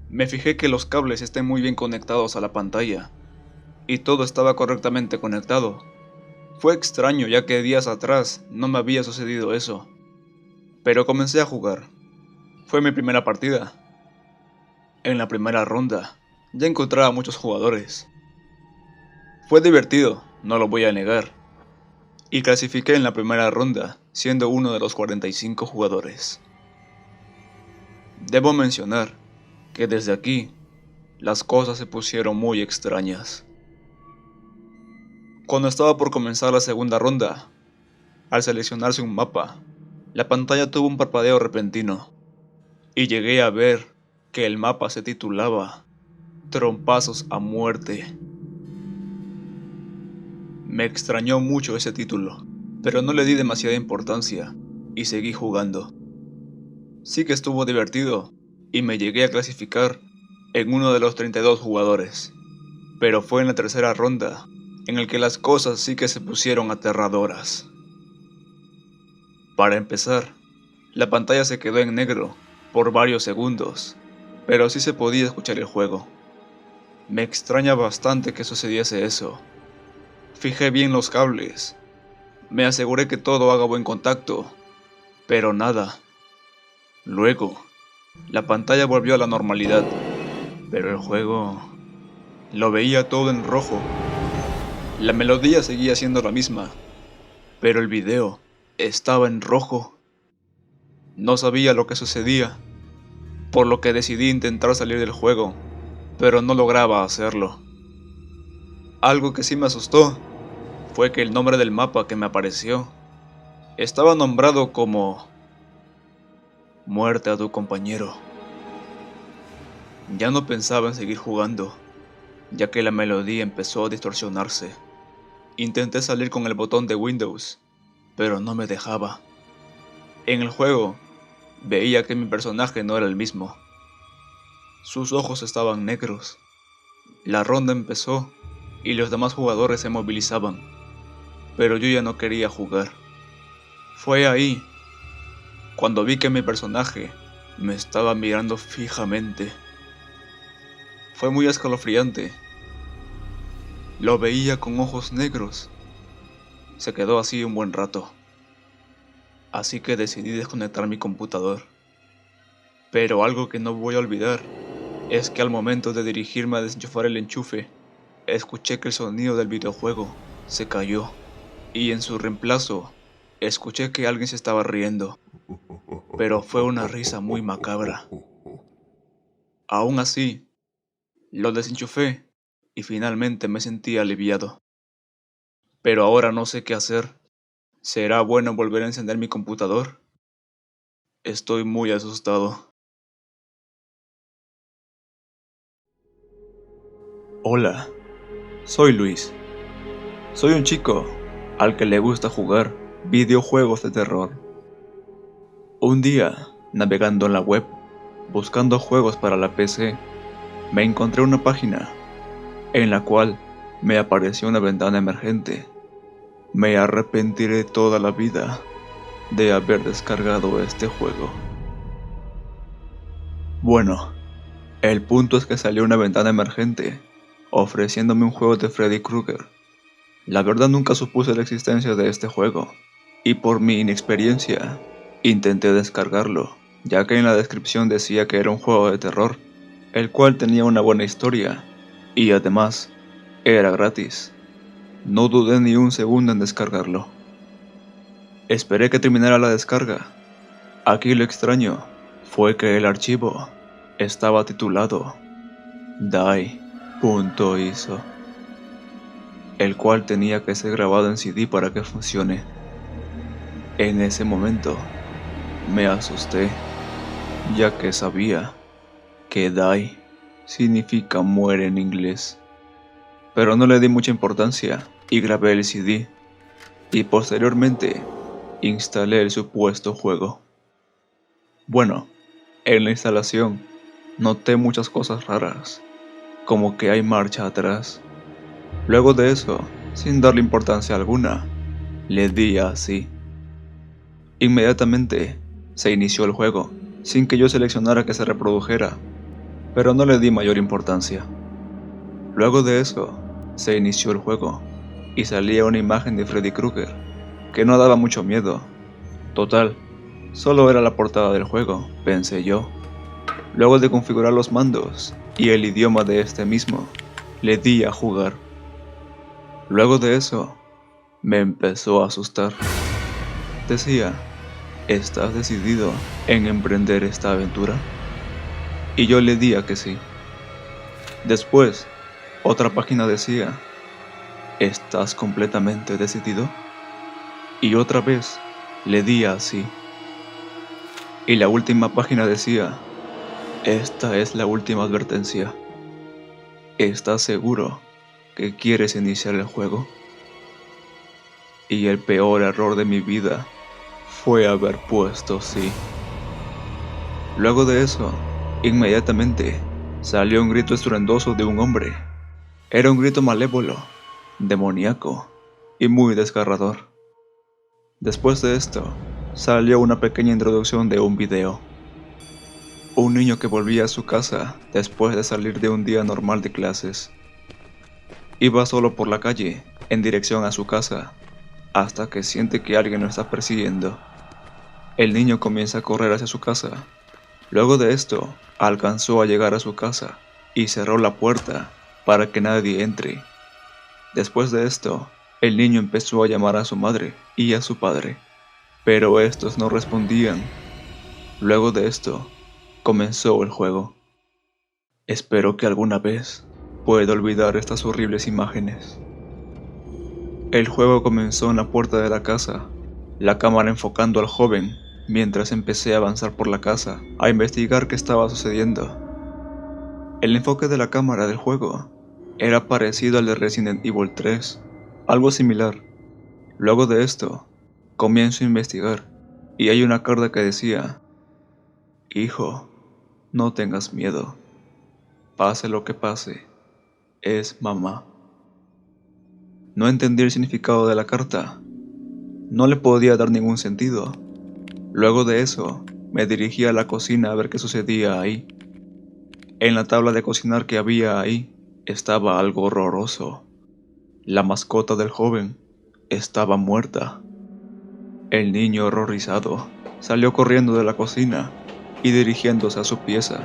Me fijé que los cables estén muy bien conectados a la pantalla, y todo estaba correctamente conectado. Fue extraño ya que días atrás no me había sucedido eso. Pero comencé a jugar. Fue mi primera partida. En la primera ronda, ya encontraba a muchos jugadores. Fue divertido, no lo voy a negar. Y clasifiqué en la primera ronda, siendo uno de los 45 jugadores. Debo mencionar que desde aquí, las cosas se pusieron muy extrañas. Cuando estaba por comenzar la segunda ronda, al seleccionarse un mapa, la pantalla tuvo un parpadeo repentino, y llegué a ver que el mapa se titulaba Trompazos a muerte. Me extrañó mucho ese título, pero no le di demasiada importancia, y seguí jugando. Sí que estuvo divertido, y me llegué a clasificar en uno de los 32 jugadores, pero fue en la tercera ronda en el que las cosas sí que se pusieron aterradoras. Para empezar, la pantalla se quedó en negro por varios segundos, pero sí se podía escuchar el juego. Me extraña bastante que sucediese eso. Fijé bien los cables, me aseguré que todo haga buen contacto, pero nada. Luego, la pantalla volvió a la normalidad, pero el juego lo veía todo en rojo. La melodía seguía siendo la misma, pero el video estaba en rojo. No sabía lo que sucedía, por lo que decidí intentar salir del juego, pero no lograba hacerlo. Algo que sí me asustó fue que el nombre del mapa que me apareció estaba nombrado como Muerte a tu compañero. Ya no pensaba en seguir jugando, ya que la melodía empezó a distorsionarse. Intenté salir con el botón de Windows, pero no me dejaba. En el juego, veía que mi personaje no era el mismo. Sus ojos estaban negros. La ronda empezó y los demás jugadores se movilizaban, pero yo ya no quería jugar. Fue ahí cuando vi que mi personaje me estaba mirando fijamente. Fue muy escalofriante. Lo veía con ojos negros. Se quedó así un buen rato. Así que decidí desconectar mi computador. Pero algo que no voy a olvidar es que al momento de dirigirme a desenchufar el enchufe, escuché que el sonido del videojuego se cayó, y en su reemplazo, escuché que alguien se estaba riendo, pero fue una risa muy macabra. Aún así, lo desenchufé y finalmente me sentí aliviado. Pero ahora no sé qué hacer. ¿Será bueno volver a encender mi computador? Estoy muy asustado. Hola, soy Luis. Soy un chico al que le gusta jugar videojuegos de terror. Un día, navegando en la web, buscando juegos para la PC, me encontré una página en la cual me apareció una ventana emergente. Me arrepentiré toda la vida de haber descargado este juego. Bueno, el punto es que salió una ventana emergente ofreciéndome un juego de Freddy Krueger. La verdad nunca supuse la existencia de este juego, y por mi inexperiencia, intenté descargarlo, ya que en la descripción decía que era un juego de terror, el cual tenía una buena historia, y además, era gratis. No dudé ni un segundo en descargarlo. Esperé que terminara la descarga. Aquí lo extraño fue que el archivo estaba titulado Die.iso, el cual tenía que ser grabado en CD para que funcione. En ese momento me asusté, ya que sabía que Die significa muere en inglés. Pero no le di mucha importancia y grabé el CD, y posteriormente instalé el supuesto juego. Bueno, en la instalación noté muchas cosas raras, como que hay marcha atrás. Luego de eso, sin darle importancia alguna, le di a sí. Inmediatamente se inició el juego, sin que yo seleccionara que se reprodujera, pero no le di mayor importancia. Luego de eso, se inició el juego, y salía una imagen de Freddy Krueger, que no daba mucho miedo. Total, solo era la portada del juego, pensé yo. Luego de configurar los mandos y el idioma de este mismo, le di a jugar. Luego de eso, me empezó a asustar. Decía, ¿estás decidido en emprender esta aventura? Y yo le di a que sí. Después, otra página decía, ¿estás completamente decidido? Y otra vez, le di a sí. Y la última página decía, esta es la última advertencia. ¿Estás seguro que quieres iniciar el juego? Y el peor error de mi vida fue haber puesto sí. Luego de eso, inmediatamente salió un grito estruendoso de un hombre. Era un grito malévolo, demoníaco y muy desgarrador. Después de esto, salió una pequeña introducción de un video. Un niño que volvía a su casa después de salir de un día normal de clases. Iba solo por la calle, en dirección a su casa, hasta que siente que alguien lo está persiguiendo. El niño comienza a correr hacia su casa. Luego de esto, alcanzó a llegar a su casa y cerró la puerta para que nadie entre. Después de esto, el niño empezó a llamar a su madre y a su padre, pero estos no respondían. Luego de esto, comenzó el juego. Espero que alguna vez pueda olvidar estas horribles imágenes. El juego comenzó en la puerta de la casa, la cámara enfocando al joven, mientras empecé a avanzar por la casa, a investigar qué estaba sucediendo. El enfoque de la cámara del juego era parecido al de Resident Evil 3, algo similar. Luego de esto, comienzo a investigar, y hay una carta que decía, hijo, no tengas miedo, pase lo que pase, es mamá. No entendí el significado de la carta, no le podía dar ningún sentido. Luego de eso, me dirigí a la cocina a ver qué sucedía ahí. En la tabla de cocinar que había ahí, estaba algo horroroso. La mascota del joven estaba muerta. El niño horrorizado salió corriendo de la cocina y dirigiéndose a su pieza,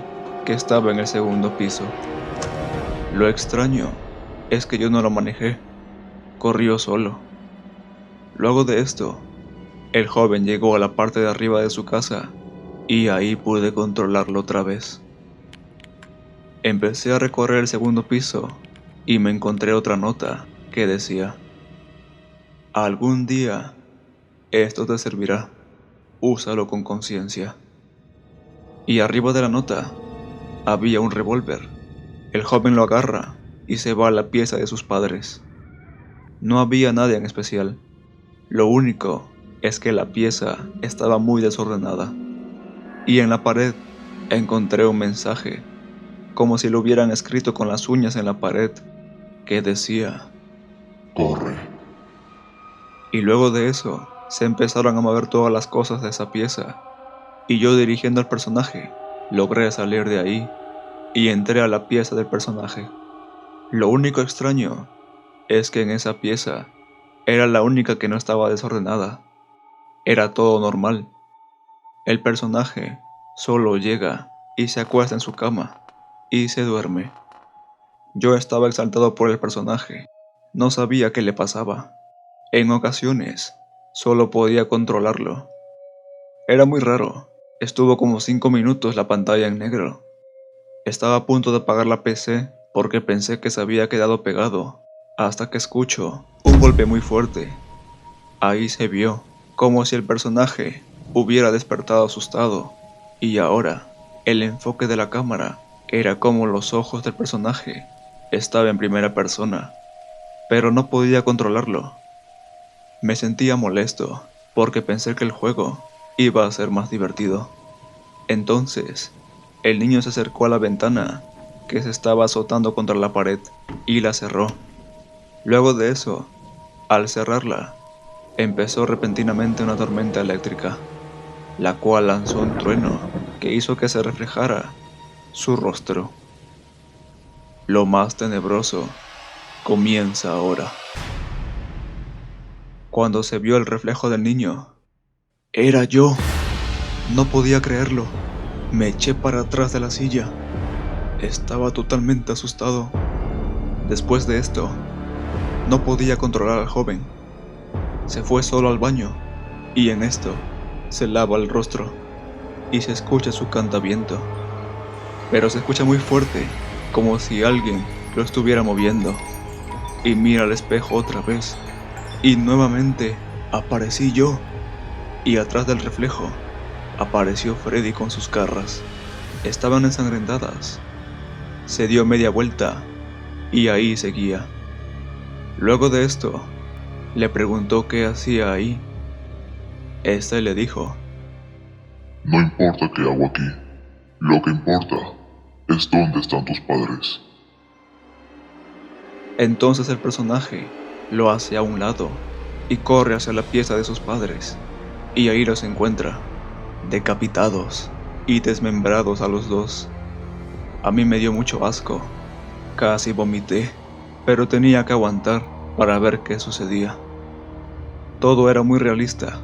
que estaba en el segundo piso. Lo extraño es que yo no lo manejé, corrió solo. Luego de esto, el joven llegó a la parte de arriba de su casa y ahí pude controlarlo otra vez. Empecé a recorrer el segundo piso y me encontré otra nota que decía, algún día esto te servirá, úsalo con conciencia. Y arriba de la nota había un revólver. El joven lo agarra y se va a la pieza de sus padres. No había nadie en especial. Lo único es que la pieza estaba muy desordenada. Y en la pared encontré un mensaje, como si lo hubieran escrito con las uñas en la pared, que decía, Corre. Y luego de eso, se empezaron a mover todas las cosas de esa pieza, y yo dirigiendo al personaje, logré salir de ahí, y entré a la pieza del personaje. Lo único extraño es que en esa pieza, era la única que no estaba desordenada. Era todo normal. El personaje solo llega y se acuesta en su cama, y se duerme. Yo estaba exaltado por el personaje, no sabía qué le pasaba. En ocasiones, solo podía controlarlo. Era muy raro, estuvo como 5 minutos la pantalla en negro. Estaba a punto de apagar la PC porque pensé que se había quedado pegado, hasta que escucho un golpe muy fuerte. Ahí se vio, como si el personaje hubiera despertado asustado, y ahora, el enfoque de la cámara era como los ojos del personaje estaba en primera persona, pero no podía controlarlo. Me sentía molesto, porque pensé que el juego iba a ser más divertido. Entonces, el niño se acercó a la ventana, que se estaba azotando contra la pared, y la cerró. Luego de eso, al cerrarla, empezó repentinamente una tormenta eléctrica, la cual lanzó un trueno que hizo que se reflejara su rostro. Lo más tenebroso comienza ahora. Cuando se vio el reflejo del niño, era yo. No podía creerlo. Me eché para atrás de la silla. Estaba totalmente asustado. Después de esto, no podía controlar al joven. Se fue solo al baño y en esto se lava el rostro y se escucha su cantaviento. Pero se escucha muy fuerte, como si alguien lo estuviera moviendo. Y mira al espejo otra vez. Y nuevamente aparecí yo. Y atrás del reflejo apareció Freddy con sus garras. Estaban ensangrentadas. Se dio media vuelta y ahí seguía. Luego de esto, le preguntó qué hacía ahí. Este le dijo: No importa qué hago aquí. Lo que importa es dónde están tus padres. Entonces el personaje lo hace a un lado y corre hacia la pieza de sus padres. Y ahí los encuentra, decapitados y desmembrados a los dos. A mí me dio mucho asco. Casi vomité, pero tenía que aguantar para ver qué sucedía. Todo era muy realista.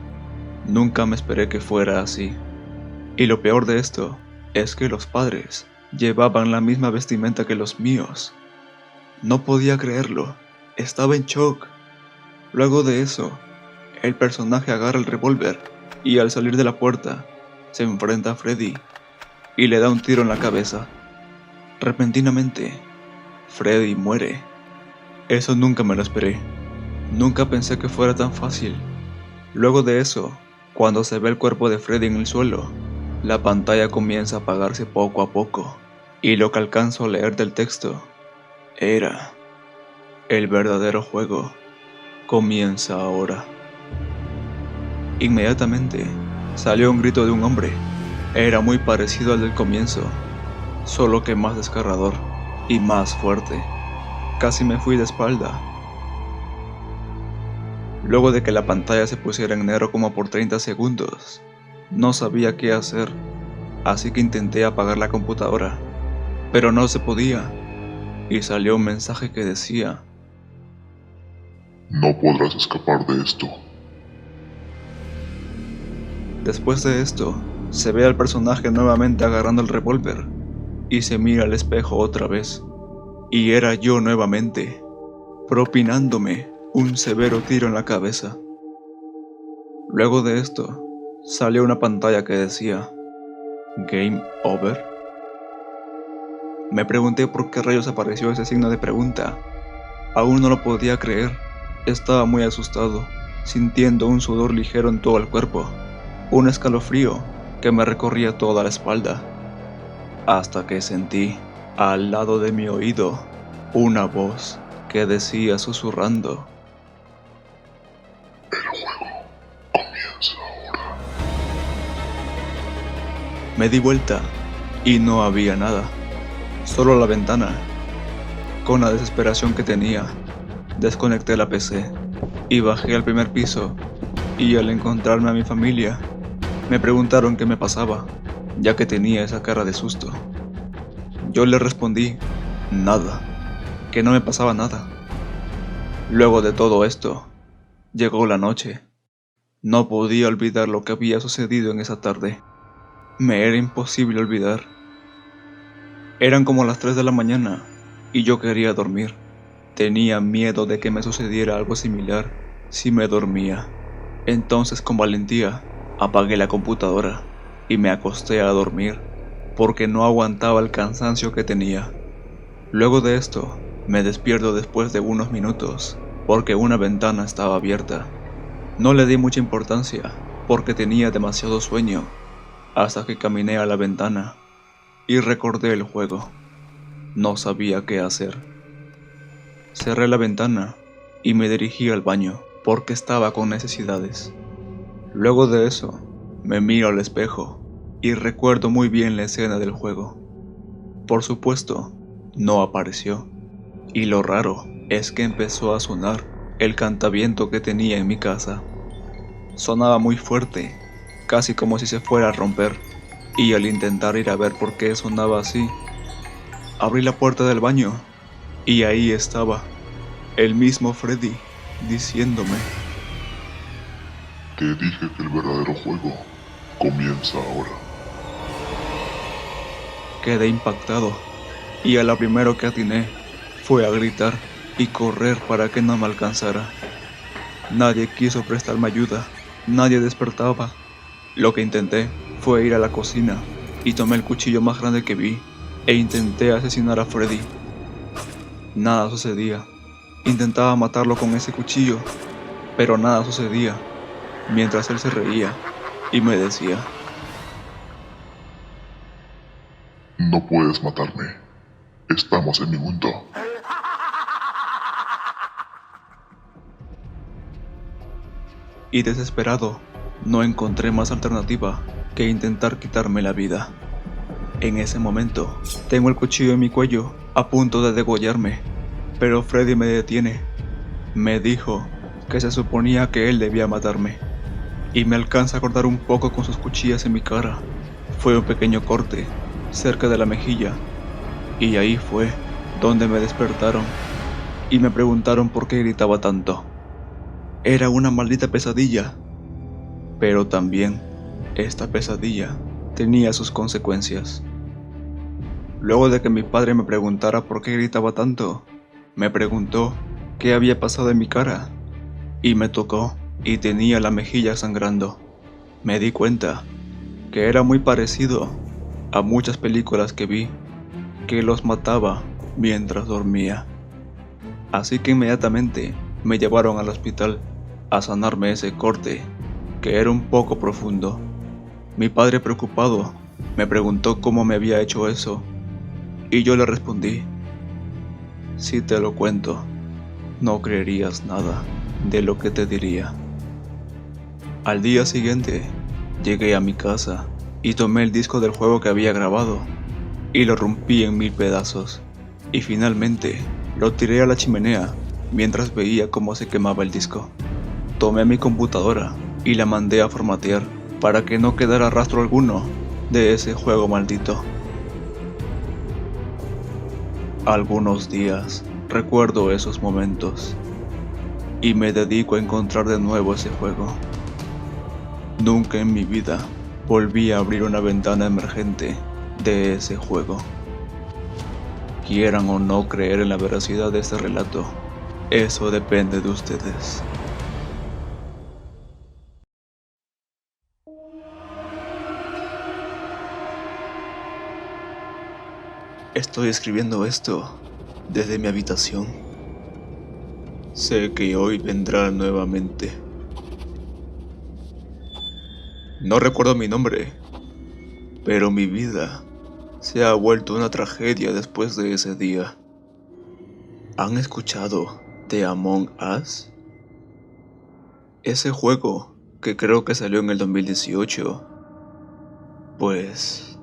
Nunca me esperé que fuera así. Y lo peor de esto es que los padres llevaban la misma vestimenta que los míos. No podía creerlo. Estaba en shock. Luego de eso, el personaje agarra el revólver y al salir de la puerta, se enfrenta a Freddy y le da un tiro en la cabeza. Repentinamente, Freddy muere. Eso nunca me lo esperé. Nunca pensé que fuera tan fácil. Luego de eso, cuando se ve el cuerpo de Freddy en el suelo, la pantalla comienza a apagarse poco a poco, y lo que alcanzo a leer del texto era: el verdadero juego comienza ahora. Inmediatamente salió un grito de un hombre. Era muy parecido al del comienzo, solo que más desgarrador y más fuerte. Casi me fui de espalda. Luego de que la pantalla se pusiera en negro como por 30 segundos, no sabía qué hacer, así que intenté apagar la computadora, pero no se podía, y salió un mensaje que decía: No podrás escapar de esto. Después de esto, se ve al personaje nuevamente agarrando el revólver y se mira al espejo otra vez. Y era yo nuevamente, propinándome un severo tiro en la cabeza. Luego de esto, salió una pantalla que decía: Game Over. Me pregunté por qué rayos apareció ese signo de pregunta. Aún no lo podía creer. Estaba muy asustado, sintiendo un sudor ligero en todo el cuerpo, un escalofrío que me recorría toda la espalda, hasta que sentí, al lado de mi oído, una voz que decía susurrando: El juego comienza ahora. Me di vuelta y no había nada, solo la ventana. Con la desesperación que tenía, desconecté la PC y bajé al primer piso, y al encontrarme a mi familia, me preguntaron qué me pasaba, ya que tenía esa cara de susto. Yo les respondí: nada, que no me pasaba nada. Luego de todo esto, llegó la noche. No podía olvidar lo que había sucedido en esa tarde. Me era imposible olvidar. Eran como las 3 de la mañana y yo quería dormir. Tenía miedo de que me sucediera algo similar si me dormía. Entonces, con valentía, apagué la computadora y me acosté a dormir porque no aguantaba el cansancio que tenía. Luego de esto, me despierto después de unos minutos porque una ventana estaba abierta. No le di mucha importancia porque tenía demasiado sueño, hasta que caminé a la ventana y recordé el juego. No sabía qué hacer. Cerré la ventana y me dirigí al baño porque estaba con necesidades. Luego de eso, me miro al espejo y recuerdo muy bien la escena del juego. Por supuesto, no apareció. Y lo raro es que empezó a sonar el cantaviento que tenía en mi casa. Sonaba muy fuerte, casi como si se fuera a romper, y al intentar ir a ver por qué sonaba así, abrí la puerta del baño Y ahí estaba, el mismo Freddy, diciéndome: Te dije que el verdadero juego comienza ahora. Quedé impactado, y a lo primero que atiné fue a gritar y correr para que no me alcanzara. Nadie quiso prestarme ayuda, nadie despertaba. Lo que intenté fue ir a la cocina y tomé el cuchillo más grande que vi e intenté asesinar a Freddy. Nada sucedía. Intentaba matarlo con ese cuchillo, pero nada sucedía, mientras él se reía y me decía: No puedes matarme. Estamos en mi mundo. y desesperado, no encontré más alternativa que intentar quitarme la vida. En ese momento, tengo el cuchillo en mi cuello, a punto de degollarme, pero Freddy me detiene. Me dijo que se suponía que él debía matarme, y me alcanza a cortar un poco con sus cuchillas en mi cara. Fue un pequeño corte, cerca de la mejilla, y ahí fue donde me despertaron, y me preguntaron por qué gritaba tanto. Era una maldita pesadilla, pero también esta pesadilla tenía sus consecuencias. Luego de que mi padre me preguntara por qué gritaba tanto, me preguntó qué había pasado en mi cara, y me tocó y tenía la mejilla sangrando. Me di cuenta que era muy parecido a muchas películas que vi, que los mataba mientras dormía. Así que inmediatamente me llevaron al hospital a sanarme ese corte, que era un poco profundo. Mi padre, preocupado, me preguntó cómo me había hecho eso, y yo le respondí: si te lo cuento, no creerías nada de lo que te diría. Al día siguiente, llegué a mi casa y tomé el disco del juego que había grabado y lo rompí en 1000 pedazos, y finalmente lo tiré a la chimenea mientras veía cómo se quemaba el disco. Tomé mi computadora y la mandé a formatear para que no quedara rastro alguno de ese juego maldito. Algunos días recuerdo esos momentos y me dedico a encontrar de nuevo ese juego. Nunca en mi vida volví a abrir una ventana emergente de ese juego. Quieran o no creer en la veracidad de este relato, eso depende de ustedes. Estoy escribiendo esto desde mi habitación. Sé que hoy vendrá nuevamente. No recuerdo mi nombre, pero mi vida se ha vuelto una tragedia después de ese día. ¿Han escuchado de Among Us? Ese juego que creo que salió en el 2018. Pues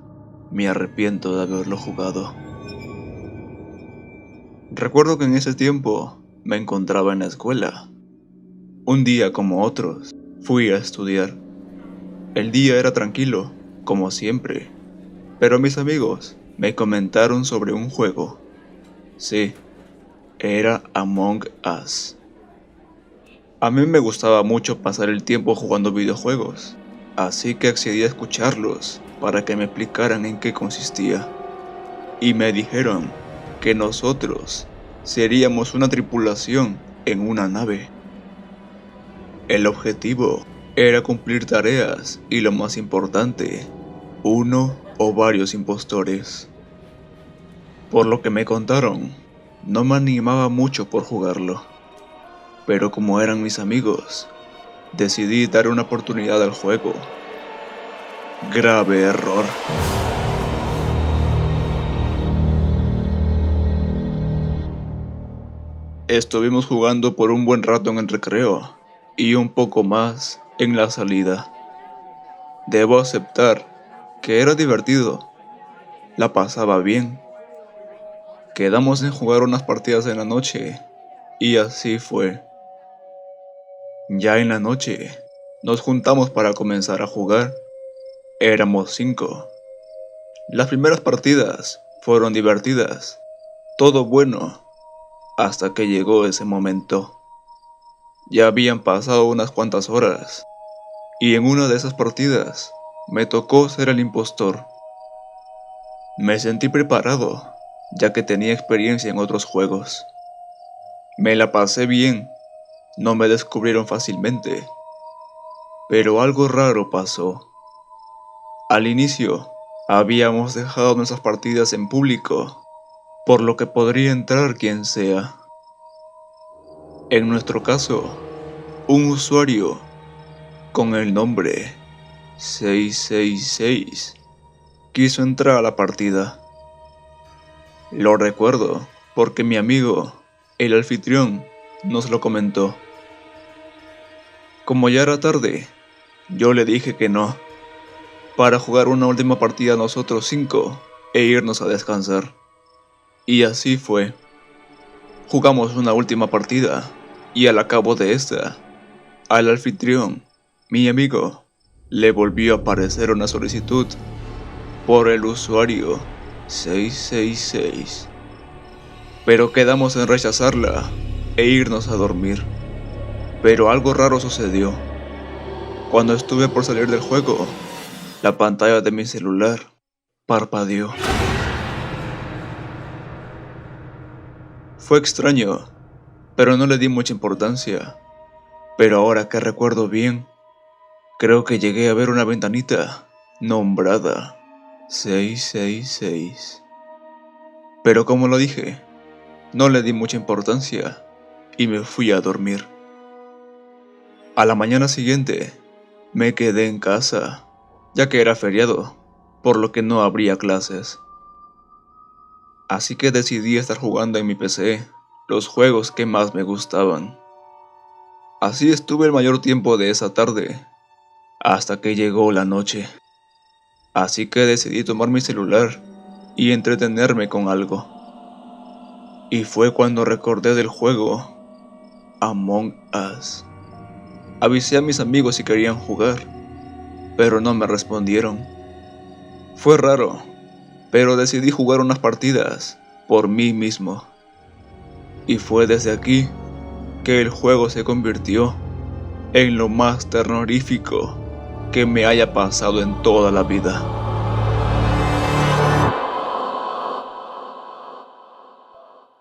me arrepiento de haberlo jugado. Recuerdo que en ese tiempo me encontraba en la escuela. Un día como otros, fui a estudiar. El día era tranquilo, como siempre, pero mis amigos me comentaron sobre un juego. Sí, era Among Us. A mí me gustaba mucho pasar el tiempo jugando videojuegos, así que accedí a escucharlos para que me explicaran en qué consistía. Y me dijeron que nosotros seríamos una tripulación en una nave. El objetivo era cumplir tareas y, lo más importante, uno o varios impostores. Por lo que me contaron, no me animaba mucho por jugarlo, pero como eran mis amigos, decidí dar una oportunidad al juego. Grave error. Estuvimos jugando por un buen rato en el recreo y un poco más en la salida. Debo aceptar que era divertido, la pasaba bien. Quedamos en jugar unas partidas en la noche y así fue. Ya en la noche nos juntamos para comenzar a jugar. Éramos 5. Las primeras partidas fueron divertidas, todo bueno, hasta que llegó ese momento. Ya habían pasado unas cuantas horas, y en una de esas partidas me tocó ser el impostor. Me sentí preparado, ya que tenía experiencia en otros juegos. Me la pasé bien, no me descubrieron fácilmente, pero algo raro pasó. Al inicio, habíamos dejado nuestras partidas en público, por lo que podría entrar quien sea. En nuestro caso, un usuario con el nombre 666 quiso entrar a la partida. Lo recuerdo porque mi amigo, el anfitrión, nos lo comentó. Como ya era tarde, yo le dije que no, para jugar una última partida nosotros 5 e irnos a descansar. Y así fue. Jugamos una última partida, y al cabo de esta, al anfitrión, mi amigo, le volvió a aparecer una solicitud por el usuario 666. Pero quedamos en rechazarla e irnos a dormir. Pero algo raro sucedió. Cuando estuve por salir del juego, la pantalla de mi celular parpadeó. Fue extraño, pero no le di mucha importancia. Pero ahora que recuerdo bien, creo que llegué a ver una ventanita nombrada 666. Pero como lo dije, no le di mucha importancia y me fui a dormir. A la mañana siguiente, me quedé en casa, ya que era feriado, por lo que no habría clases. Así que decidí estar jugando en mi PC los juegos que más me gustaban. Así estuve el mayor tiempo de esa tarde, hasta que llegó la noche. Así que decidí tomar mi celular y entretenerme con algo. Y fue cuando recordé del juego Among Us. Avisé a mis amigos si querían jugar, pero no me respondieron. Fue raro, pero decidí jugar unas partidas por mí mismo. Y fue desde aquí que el juego se convirtió en lo más terrorífico que me haya pasado en toda la vida.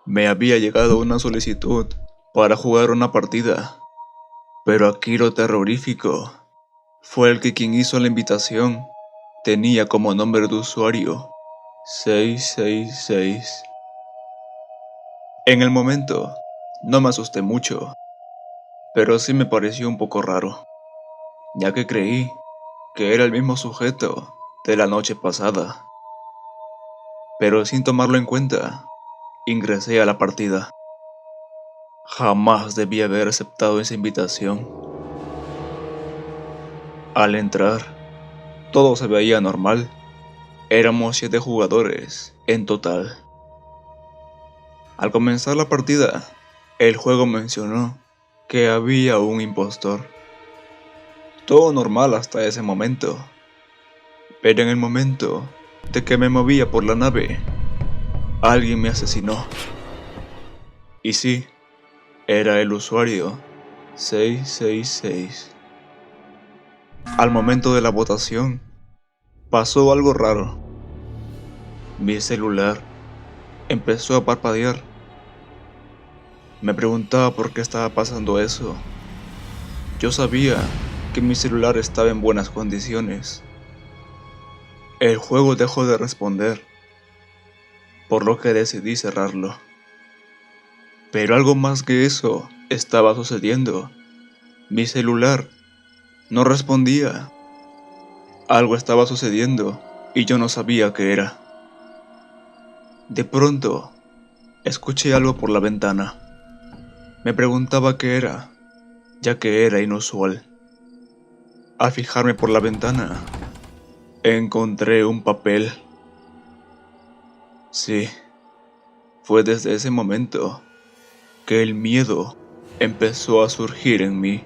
Me había llegado una solicitud para jugar una partida, pero aquí lo terrorífico fue el que quien hizo la invitación tenía como nombre de usuario 666. En el momento, no me asusté mucho, pero sí me pareció un poco raro, ya que creí que era el mismo sujeto de la noche pasada. Pero sin tomarlo en cuenta, ingresé a la partida. Jamás debí haber aceptado esa invitación. Al entrar, todo se veía normal. Éramos 7 jugadores en total. Al comenzar la partida, el juego mencionó que había un impostor. Todo normal hasta ese momento. Pero en el momento de que me movía por la nave, alguien me asesinó. Y sí, era el usuario 666. Al momento de la votación, pasó algo raro. Mi celular empezó a parpadear. Me preguntaba por qué estaba pasando eso. Yo sabía que mi celular estaba en buenas condiciones. El juego dejó de responder, por lo que decidí cerrarlo. Pero algo más que eso estaba sucediendo. Mi celular no respondía. Algo estaba sucediendo y yo no sabía qué era. De pronto, escuché algo por la ventana. Me preguntaba qué era, ya que era inusual. Al fijarme por la ventana, encontré un papel. Sí, fue desde ese momento que el miedo empezó a surgir en mí.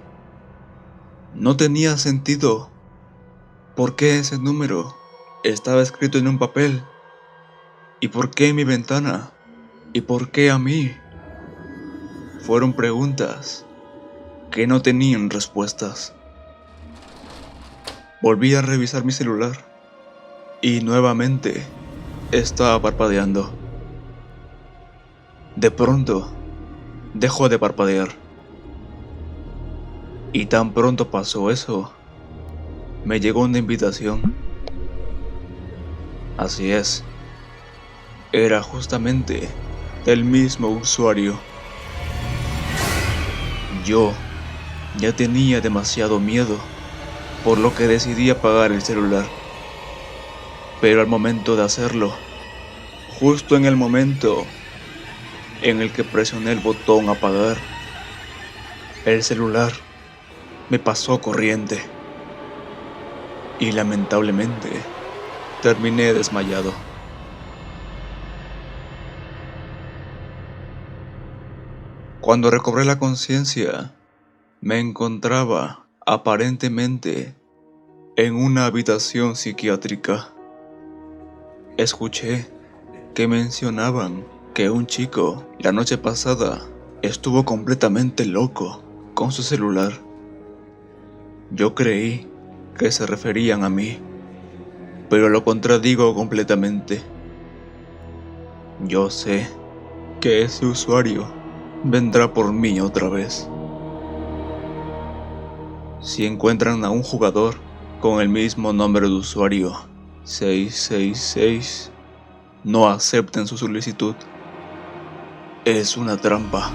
No tenía sentido. ¿Por qué ese número estaba escrito en un papel? ¿Y por qué en mi ventana? ¿Y por qué a mí? fueron preguntas que no tenían respuestas. Volví a revisar mi celular y nuevamente estaba parpadeando. De pronto, dejó de parpadear. Y tan pronto pasó eso, me llegó una invitación. Así es, era justamente del mismo usuario. Yo ya tenía demasiado miedo, por lo que decidí apagar el celular. Pero al momento de hacerlo, justo en el momento en el que presioné el botón apagar, el celular me pasó corriente y lamentablemente terminé desmayado. Cuando recobré la conciencia, me encontraba aparentemente en una habitación psiquiátrica. Escuché que mencionaban que un chico la noche pasada estuvo completamente loco con su celular. Yo creí que se referían a mí, pero lo contradigo completamente. Yo sé que ese usuario vendrá por mí otra vez. Si encuentran a un jugador con el mismo nombre de usuario, 666, no acepten su solicitud. Es una trampa.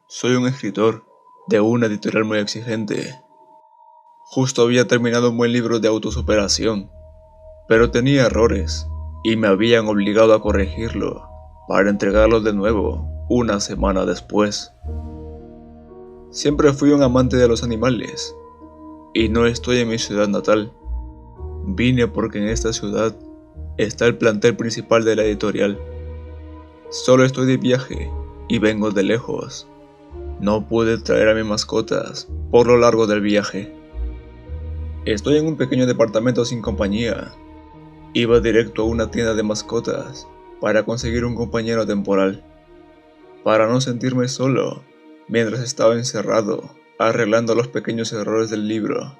Soy un escritor de una editorial muy exigente. Justo había terminado un buen libro de autosuperación, pero tenía errores y me habían obligado a corregirlo para entregarlo de nuevo una semana después. Siempre fui un amante de los animales y no estoy en mi ciudad natal. Vine porque en esta ciudad está el plantel principal de la editorial. Solo estoy de viaje y vengo de lejos. No pude traer a mis mascotas por lo largo del viaje. Estoy en un pequeño departamento sin compañía. Iba directo a una tienda de mascotas para conseguir un compañero temporal, para no sentirme solo mientras estaba encerrado arreglando los pequeños errores del libro.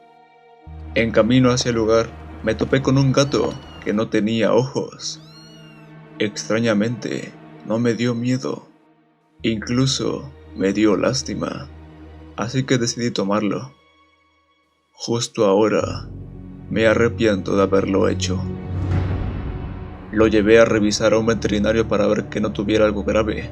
En camino hacia el lugar me topé con un gato que no tenía ojos. Extrañamente, no me dio miedo, incluso me dio lástima, así que decidí tomarlo. Justo ahora, me arrepiento de haberlo hecho. Lo llevé a revisar a un veterinario para ver que no tuviera algo grave.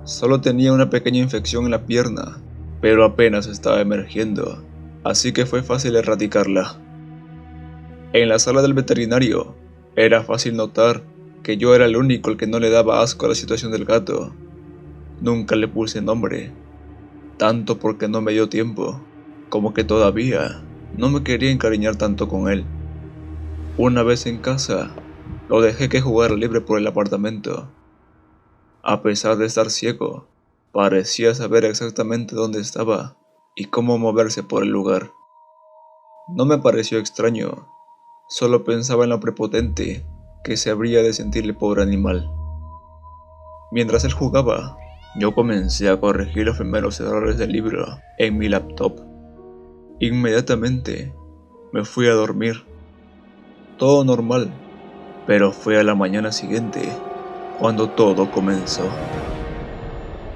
Solo tenía una pequeña infección en la pierna, pero apenas estaba emergiendo, así que fue fácil erradicarla. En la sala del veterinario, era fácil notar que yo era el único al que no le daba asco a la situación del gato. Nunca le puse nombre, tanto porque no me dio tiempo, como que todavía no me quería encariñar tanto con él. Una vez en casa, lo dejé que jugara libre por el apartamento. A pesar de estar ciego, parecía saber exactamente dónde estaba y cómo moverse por el lugar. No me pareció extraño, solo pensaba en lo prepotente que se habría de sentir el pobre animal. Mientras él jugaba, yo comencé a corregir los primeros errores del libro en mi laptop. Inmediatamente me fui a dormir. Todo normal, pero fue a la mañana siguiente cuando todo comenzó.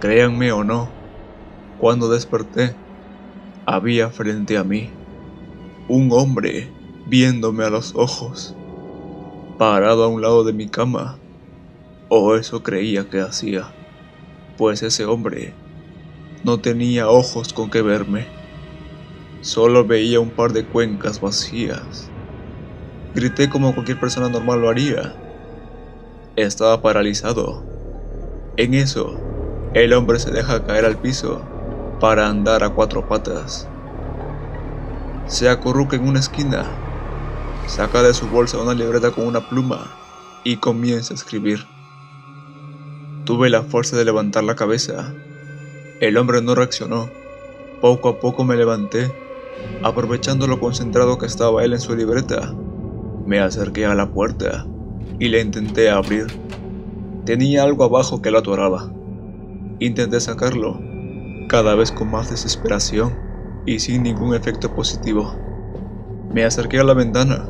Créanme o no, cuando desperté, había frente a mí un hombre viéndome a los ojos, parado a un lado de mi cama, o eso creía que hacía, pues ese hombre no tenía ojos con que verme, solo veía un par de cuencas vacías. Grité como cualquier persona normal lo haría. Estaba paralizado. En eso, el hombre se deja caer al piso para andar a cuatro patas. Se acurruca en una esquina, saca de su bolsa una libreta con una pluma y comienza a escribir. Tuve la fuerza de levantar la cabeza. El hombre no reaccionó. Poco a poco me levanté Aprovechando lo concentrado que estaba él en su libreta, me acerqué a la puerta y la intenté abrir. Tenía algo abajo que lo atoraba. Intenté sacarlo, cada vez con más desesperación y sin ningún efecto positivo. Me acerqué a la ventana.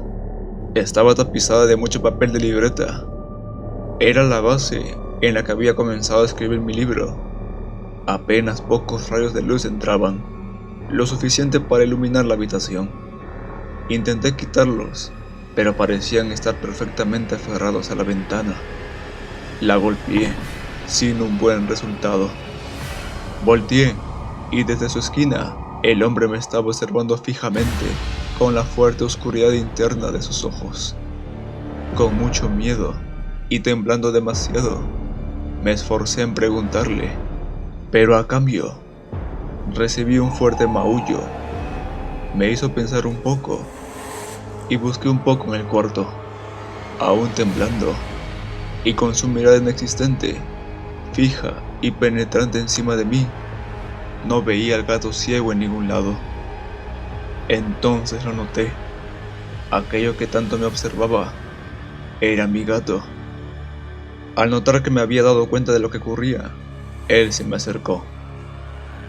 Estaba tapizada de mucho papel de libreta. Era la base en la que había comenzado a escribir mi libro. Apenas pocos rayos de luz entraban, lo suficiente para iluminar la habitación. Intenté quitarlos, pero parecían estar perfectamente aferrados a la ventana. La golpeé, sin un buen resultado. Volteé, y desde su esquina, el hombre me estaba observando fijamente, con la fuerte oscuridad interna de sus ojos. Con mucho miedo, y temblando demasiado, me esforcé en preguntarle, pero a cambio, recibí un fuerte maullo. Me hizo pensar un poco, y busqué un poco en el cuarto, aún temblando, y con su mirada inexistente, fija y penetrante encima de mí. No veía al gato ciego en ningún lado. Entonces lo noté. Aquello que tanto me observaba era mi gato. Al notar que me había dado cuenta de lo que ocurría, él se me acercó.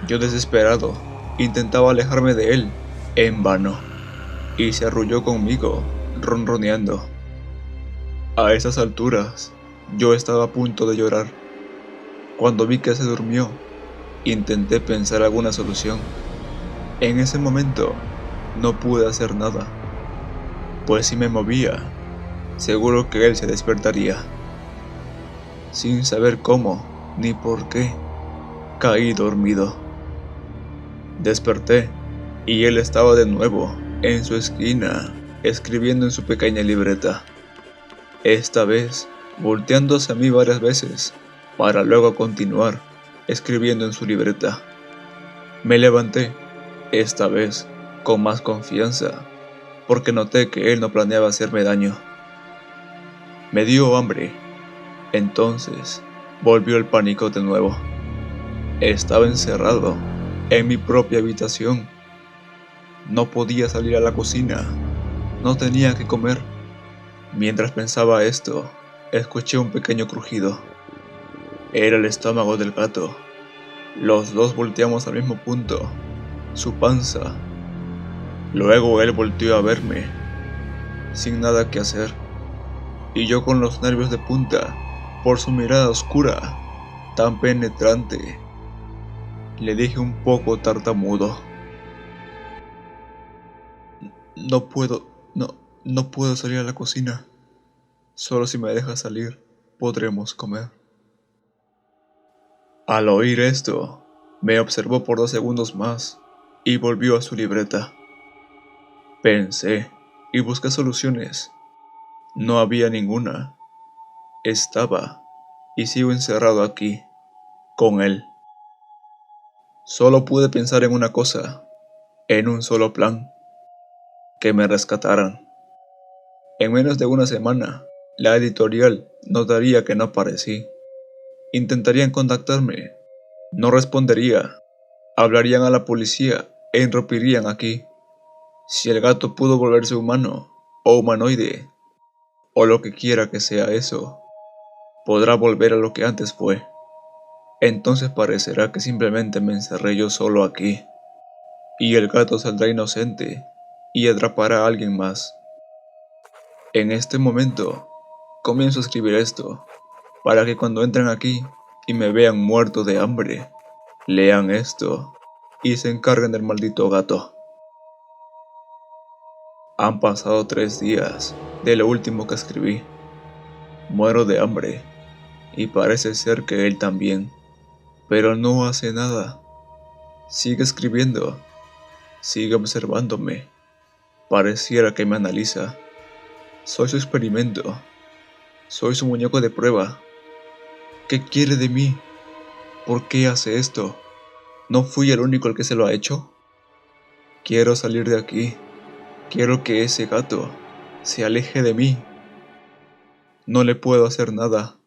Yo, desesperado, intentaba alejarme de él, en vano, y se arrulló conmigo, ronroneando. A esas alturas, yo estaba a punto de llorar. Cuando vi que se durmió, intenté pensar alguna solución. En ese momento, no pude hacer nada, pues si me movía, seguro que él se despertaría. Sin saber cómo ni por qué, caí dormido. Desperté y él estaba de nuevo en su esquina, escribiendo en su pequeña libreta. Esta vez, volteando hacia mí varias veces, para luego continuar escribiendo en su libreta. Me levanté, esta vez con más confianza, porque noté que él no planeaba hacerme daño. Me dio hambre. Entonces, volvió el pánico de nuevo. Estaba encerrado en mi propia habitación. No podía salir a la cocina. No tenía que comer. Mientras pensaba esto, escuché un pequeño crujido. Era el estómago del gato. Los dos volteamos al mismo punto, su panza. Luego él volteó a verme, sin nada que hacer, y yo con los nervios de punta por su mirada oscura, tan penetrante. Le dije un poco tartamudo: no puedo salir a la cocina. Solo si me dejas salir, podremos comer. Al oír esto, me observó por 2 segundos más y volvió a su libreta. Pensé y busqué soluciones. No había ninguna. Estaba y sigo encerrado aquí, con él. Solo pude pensar en una cosa, en un solo plan: que me rescataran. En menos de una semana, la editorial notaría que no aparecí. Intentarían contactarme. No respondería. Hablarían a la policía e irrumpirían aquí. Si el gato pudo volverse humano, o humanoide, o lo que quiera que sea eso, podrá volver a lo que antes fue. Entonces parecerá que simplemente me encerré yo solo aquí, y el gato saldrá inocente y atrapará a alguien más. En este momento, comienzo a escribir esto, para que cuando entren aquí y me vean muerto de hambre, lean esto y se encarguen del maldito gato. Han pasado 3 días de lo último que escribí. Muero de hambre, y parece ser que él también, pero no hace nada. Sigue escribiendo, sigue observándome. Pareciera que me analiza. Soy su experimento, soy su muñeco de prueba. ¿Qué quiere de mí? ¿Por qué hace esto? ¿No fui el único el que se lo ha hecho? Quiero salir de aquí. Quiero que ese gato se aleje de mí. No le puedo hacer nada.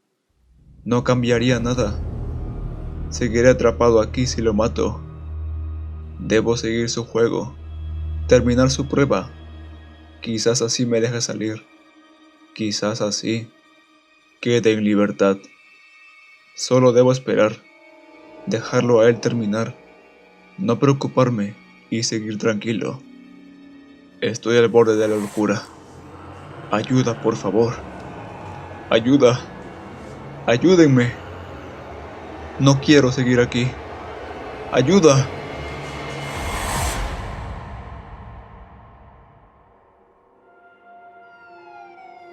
No cambiaría nada. Seguiré atrapado aquí si lo mato. Debo seguir su juego. terminar su prueba. Quizás así me deje salir. Quizás así quede en libertad. Solo debo esperar, dejarlo a él terminar, no preocuparme y seguir tranquilo. Estoy al borde de la locura. Ayuda, por favor. Ayuda. Ayúdenme. No quiero seguir aquí. Ayuda.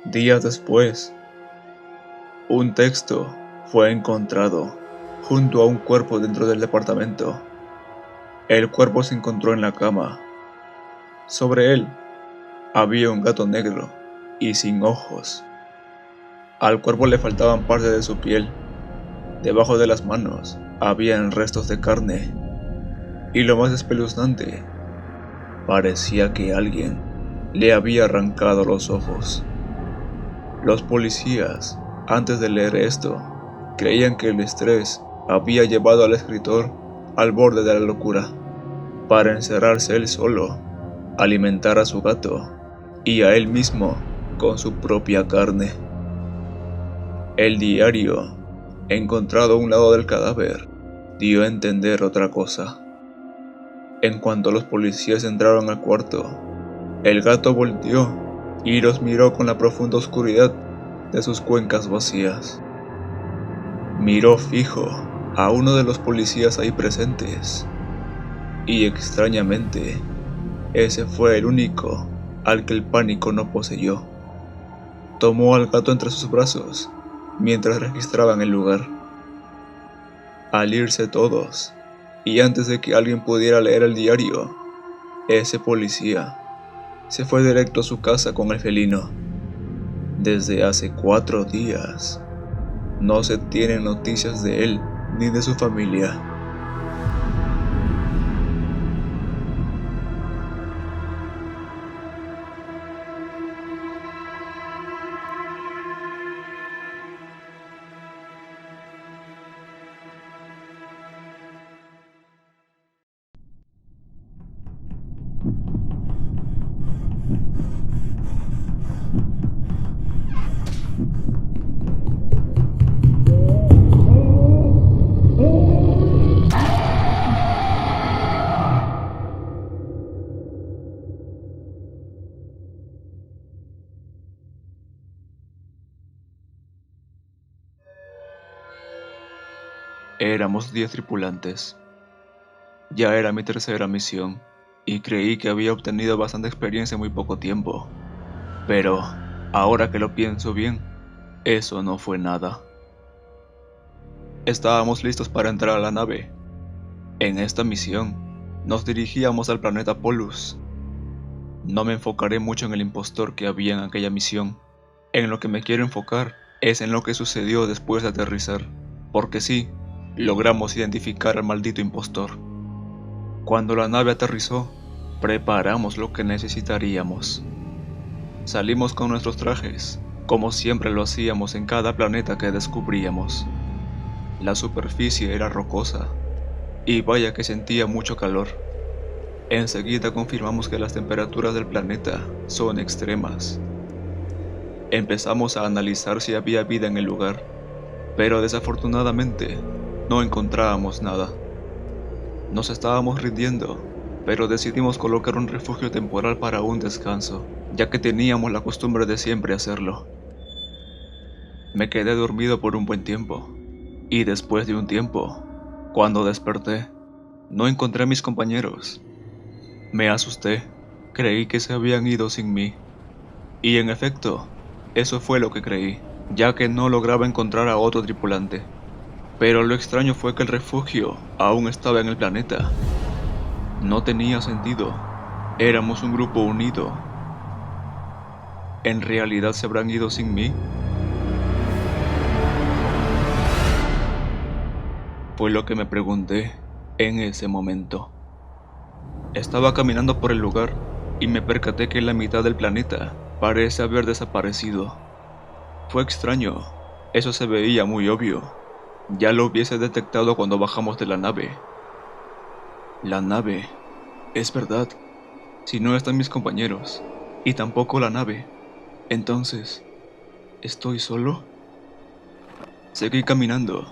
Días después, un texto fue encontrado junto a un cuerpo dentro del departamento. El cuerpo se encontró en la cama. Sobre él había un gato negro y sin ojos. Al cuerpo le faltaban partes de su piel. Debajo de las manos habían restos de carne. Y lo más espeluznante, parecía que alguien le había arrancado los ojos. Los policías, antes de leer esto, creían que el estrés había llevado al escritor al borde de la locura, para encerrarse él solo, alimentar a su gato y a él mismo con su propia carne. El diario, encontrado a un lado del cadáver, dio a entender otra cosa. En cuanto los policías entraron al cuarto, el gato volteó y los miró con la profunda oscuridad de sus cuencas vacías. Miró fijo a uno de los policías ahí presentes, y extrañamente, ese fue el único al que el pánico no poseyó. Tomó al gato entre sus brazos mientras registraban el lugar. Al irse todos, y antes de que alguien pudiera leer el diario, ese policía se fue directo a su casa con el felino. Desde hace 4 días, no se tienen noticias de él ni de su familia. Éramos 10 tripulantes. Ya era mi tercera misión, y creí que había obtenido bastante experiencia en muy poco tiempo. Pero, ahora que lo pienso bien, eso no fue nada. Estábamos listos para entrar a la nave. En esta misión, nos dirigíamos al planeta Polus. No me enfocaré mucho en el impostor que había en aquella misión. En lo que me quiero enfocar es en lo que sucedió después de aterrizar, porque sí, logramos identificar al maldito impostor. Cuando la nave aterrizó, preparamos lo que necesitaríamos. Salimos con nuestros trajes, como siempre lo hacíamos en cada planeta que descubríamos. La superficie era rocosa, y vaya que sentía mucho calor. Enseguida confirmamos que las temperaturas del planeta son extremas. Empezamos a analizar si había vida en el lugar, pero desafortunadamente no encontrábamos nada. Nos estábamos rindiendo, pero decidimos colocar un refugio temporal para un descanso, ya que teníamos la costumbre de siempre hacerlo. Me quedé dormido por un buen tiempo, y después de un tiempo, cuando desperté, no encontré a mis compañeros. Me asusté, creí que se habían ido sin mí, y en efecto, eso fue lo que creí, ya que no lograba encontrar a otro tripulante. Pero lo extraño fue que el refugio aún estaba en el planeta. No tenía sentido. Éramos un grupo unido. ¿En realidad se habrán ido sin mí? Fue lo que me pregunté en ese momento. Estaba caminando por el lugar y me percaté que la mitad del planeta parece haber desaparecido. Fue extraño. Eso se veía muy obvio. Ya lo hubiese detectado cuando bajamos de la nave. La nave, es verdad, Si no están mis compañeros, y tampoco la nave, entonces, ¿estoy solo? Seguí caminando,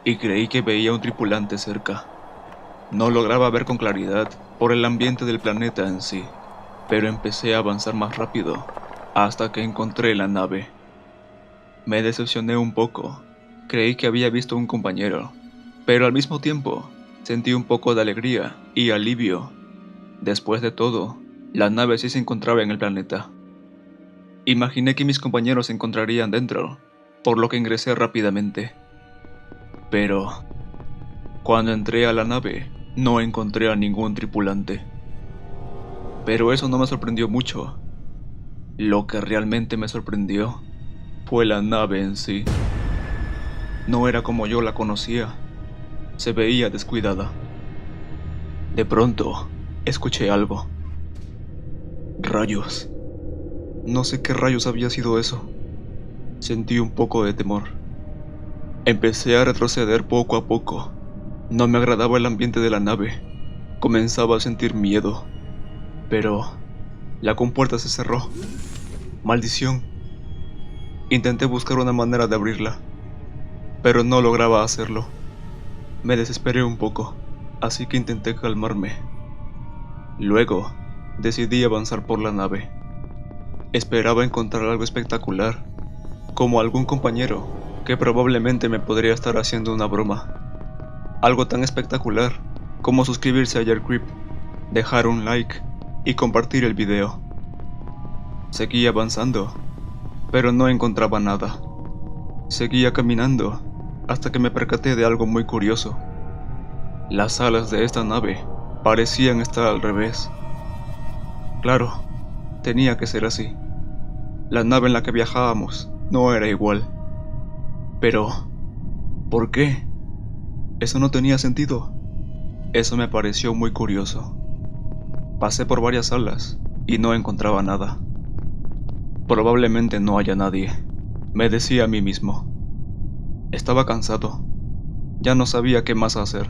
y creí que veía un tripulante cerca. No lograba ver con claridad por el ambiente del planeta en sí, pero empecé a avanzar más rápido, hasta que encontré la nave. Me decepcioné un poco, creí que había visto un compañero, pero al mismo tiempo sentí un poco de alegría y alivio. Después de todo, la nave sí se encontraba en el planeta. Imaginé que mis compañeros se encontrarían dentro, por lo que ingresé rápidamente. Pero, cuando entré a la nave, no encontré a ningún tripulante. Pero eso no me sorprendió mucho. Lo que realmente me sorprendió fue la nave en sí. No era como yo la conocía. Se veía descuidada. De pronto, escuché algo. Rayos. No sé qué rayos había sido eso. Sentí un poco de temor. Empecé a retroceder poco a poco. No me agradaba el ambiente de la nave. Comenzaba a sentir miedo. Pero la compuerta se cerró. Maldición. Intenté buscar una manera de abrirla, pero no lograba hacerlo. Me desesperé un poco, así que intenté calmarme. Luego, decidí avanzar por la nave. Esperaba encontrar algo espectacular, como algún compañero que probablemente me podría estar haciendo una broma. Algo tan espectacular como suscribirse a YarCreep, dejar un like y compartir el video. Seguí avanzando, pero no encontraba nada. Seguía caminando hasta que me percaté de algo muy curioso. Las alas de esta nave parecían estar al revés. Claro, tenía que ser así. La nave en la que viajábamos no era igual. Pero, ¿por qué? Eso no tenía sentido. Eso me pareció muy curioso. Pasé por varias salas y no encontraba nada. Probablemente no haya nadie, me decía a mí mismo. Estaba cansado. Ya no sabía qué más hacer.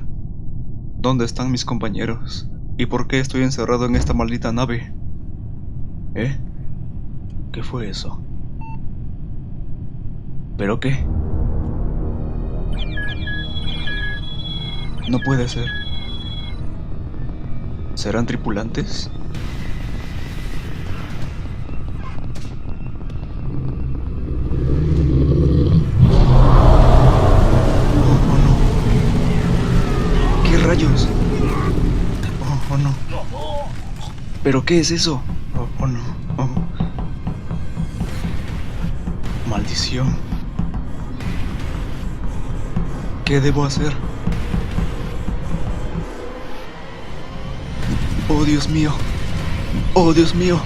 ¿Dónde están mis compañeros? ¿Y por qué estoy encerrado en esta maldita nave? ¿Eh? ¿Qué fue eso? ¿Pero qué? No puede ser. ¿Serán tripulantes? ¡Rayos! Oh no. ¿Pero qué es eso? Oh no. Oh. Maldición. ¿Qué debo hacer? Oh Dios mío. Oh Dios mío.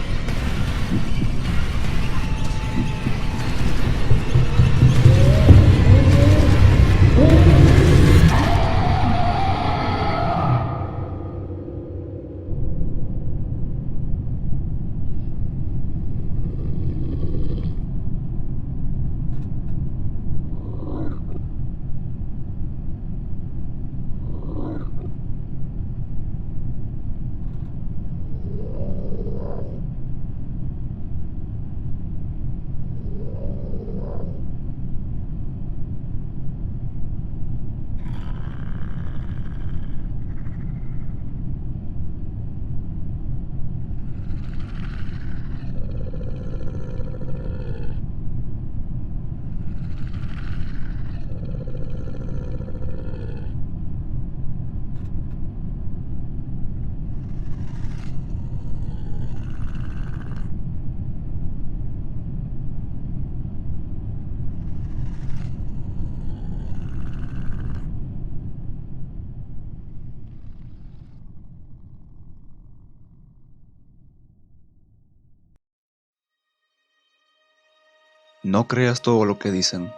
No creas todo lo que dicen.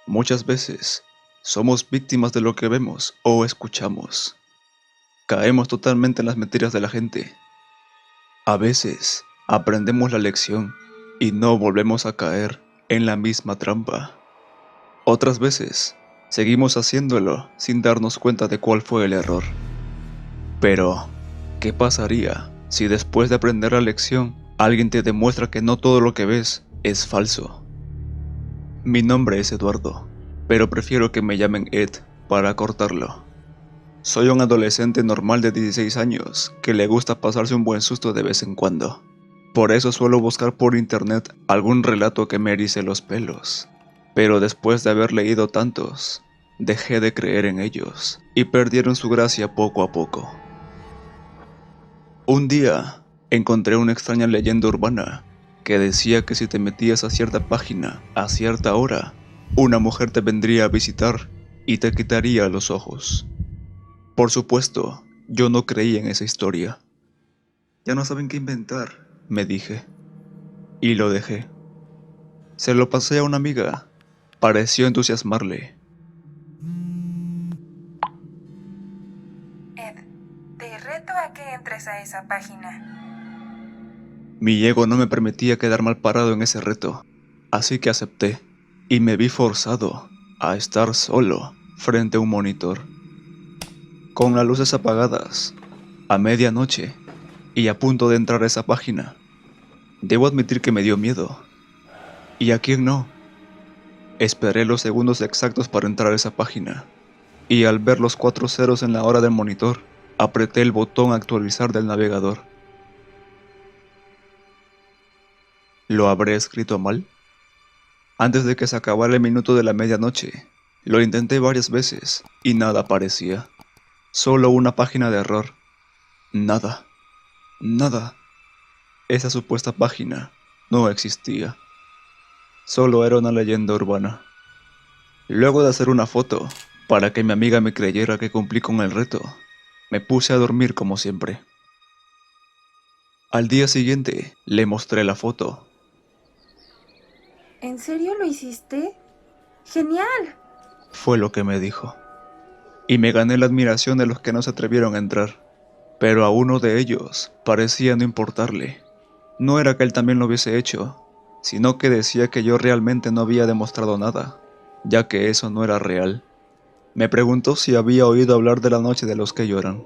Muchas veces somos víctimas de lo que vemos o escuchamos. Caemos totalmente en las mentiras de la gente. A veces aprendemos la lección y no volvemos a caer en la misma trampa. Otras veces seguimos haciéndolo sin darnos cuenta de cuál fue el error. Pero, ¿qué pasaría si después de aprender la lección, alguien te demuestra que no todo lo que ves es falso. Mi nombre es Eduardo, pero prefiero que me llamen Ed para acortarlo. Soy un adolescente normal de 16 años que le gusta pasarse un buen susto de vez en cuando. Por eso suelo buscar por internet algún relato que me erice los pelos. Pero después de haber leído tantos, dejé de creer en ellos y perdieron su gracia poco a poco. Un día, encontré una extraña leyenda urbana que decía que si te metías a cierta página a cierta hora, una mujer te vendría a visitar y te quitaría los ojos. Por supuesto, yo no creí en esa historia. Ya no saben qué inventar, me dije, y lo dejé. Se lo pasé a una amiga. Pareció entusiasmarle. Ed, te reto a que entres a esa página. Mi ego no me permitía quedar mal parado en ese reto, así que acepté, y me vi forzado a estar solo frente a un monitor. Con las luces apagadas, a medianoche, y a punto de entrar a esa página. Debo admitir que me dio miedo. ¿Y a quién no? Esperé los segundos exactos para entrar a esa página, y al ver los 4 ceros en la hora del monitor, apreté el botón actualizar del navegador. ¿Lo habré escrito mal? Antes de que se acabara el minuto de la medianoche, lo intenté varias veces y nada aparecía. Solo una página de error. Nada. Nada. Esa supuesta página no existía. Solo era una leyenda urbana. Luego de hacer una foto, para que mi amiga me creyera que cumplí con el reto, me puse a dormir como siempre. Al día siguiente, le mostré la foto. ¿En serio lo hiciste? ¡Genial! Fue lo que me dijo. Y me gané la admiración de los que no se atrevieron a entrar. Pero a uno de ellos parecía no importarle. No era que él también lo hubiese hecho, sino que decía que yo realmente no había demostrado nada, ya que eso no era real. Me preguntó si había oído hablar de la noche de los que lloran.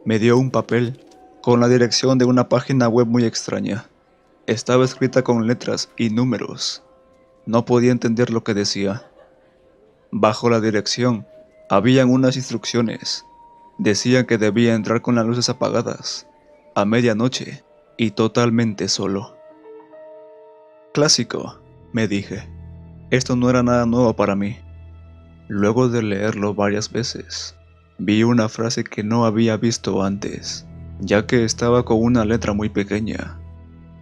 Me dio un papel con la dirección de una página web muy extraña. Estaba escrita con letras y números. No podía entender lo que decía. Bajo la dirección, habían unas instrucciones. Decían que debía entrar con las luces apagadas, a medianoche y totalmente solo. Clásico, me dije. Esto no era nada nuevo para mí. Luego de leerlo varias veces, vi una frase que no había visto antes, ya que estaba con una letra muy pequeña.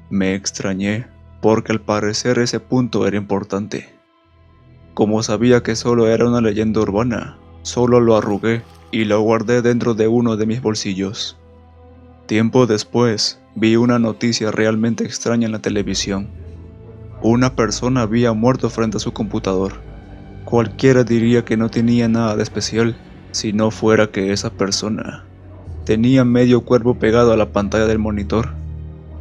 Me extrañé, porque al parecer ese punto era importante. Como sabía que solo era una leyenda urbana, solo lo arrugué y lo guardé dentro de uno de mis bolsillos. Tiempo después, vi una noticia realmente extraña en la televisión. Una persona había muerto frente a su computador. Cualquiera diría que no tenía nada de especial, si no fuera que esa persona tenía medio cuerpo pegado a la pantalla del monitor,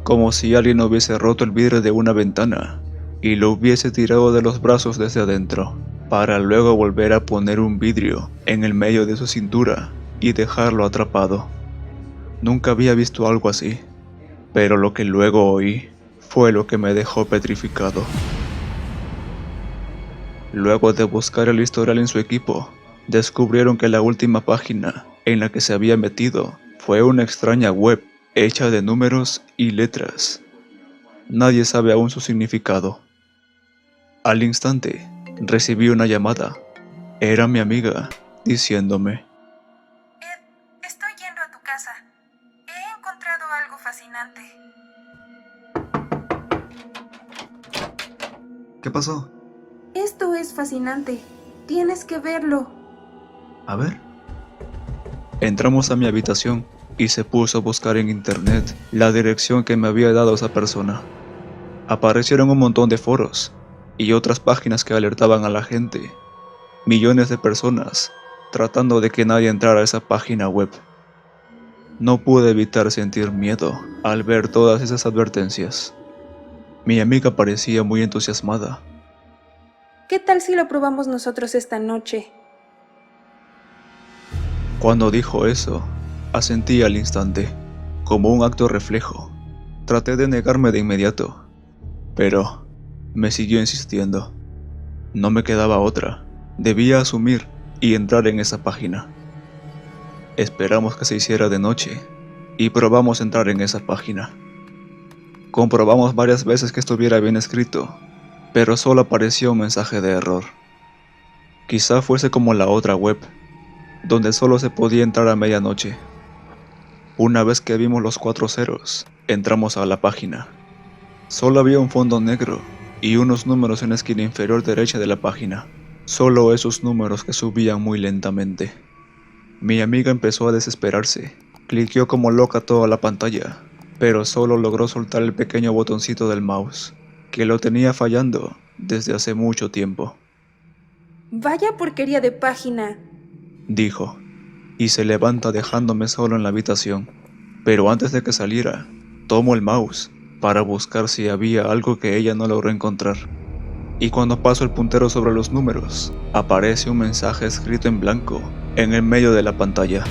como si alguien hubiese roto el vidrio de una ventana y lo hubiese tirado de los brazos desde adentro, para luego volver a poner un vidrio en el medio de su cintura y dejarlo atrapado. Nunca había visto algo así, pero lo que luego oí fue lo que me dejó petrificado. Luego de buscar el historial en su equipo, descubrieron que la última página en la que se había metido fue una extraña web hecha de números y letras. Nadie sabe aún su significado. Al instante, recibí una llamada. Era mi amiga, diciéndome: Ed, estoy yendo a tu casa. He encontrado algo fascinante. ¿Qué pasó? Esto es fascinante. Tienes que verlo. A ver. Entramos a mi habitación y se puso a buscar en internet la dirección que me había dado esa persona. Aparecieron un montón de foros y otras páginas que alertaban a la gente. Millones de personas tratando de que nadie entrara a esa página web. No pude evitar sentir miedo al ver todas esas advertencias. Mi amiga parecía muy entusiasmada. ¿Qué tal si lo probamos nosotros esta noche? Cuando dijo eso, asentí al instante. como un acto reflejo. Traté de negarme de inmediato, pero me siguió insistiendo. No me quedaba otra. Debía asumir y entrar en esa página. Esperamos que se hiciera de noche y probamos entrar en esa página. Comprobamos varias veces que estuviera bien escrito, pero solo apareció un mensaje de error. Quizá fuese como la otra web, donde solo se podía entrar a medianoche. Una vez que vimos los 4 ceros, entramos a la página. Solo había un fondo negro y unos números en la esquina inferior derecha de la página. Solo esos números que subían muy lentamente. Mi amiga empezó a desesperarse. Cliqueó como loca toda la pantalla, pero solo logró soltar el pequeño botoncito del mouse, que lo tenía fallando desde hace mucho tiempo. Vaya porquería de página. Dijo, y se levanta dejándome solo en la habitación. Pero antes de que saliera, tomo el mouse para buscar si había algo que ella no logró encontrar. Y cuando paso el puntero sobre los números, aparece un mensaje escrito en blanco en el medio de la pantalla.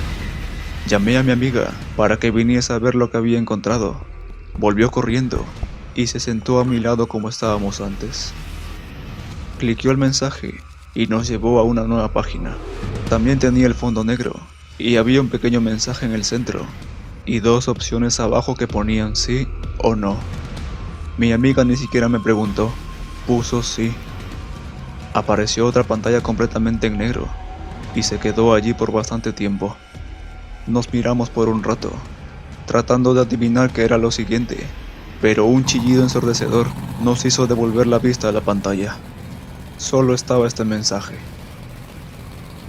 Llamé a mi amiga para que viniese a ver lo que había encontrado. Volvió corriendo y se sentó a mi lado como estábamos antes. Cliqueó el mensaje y nos llevó a una nueva página. También tenía el fondo negro y había un pequeño mensaje en el centro y 2 opciones abajo que ponían sí o no. Mi amiga ni siquiera me preguntó, puso sí. Apareció otra pantalla completamente en negro y se quedó allí por bastante tiempo. Nos miramos por un rato, tratando de adivinar qué era lo siguiente, pero un chillido ensordecedor nos hizo devolver la vista a la pantalla. Solo estaba este mensaje.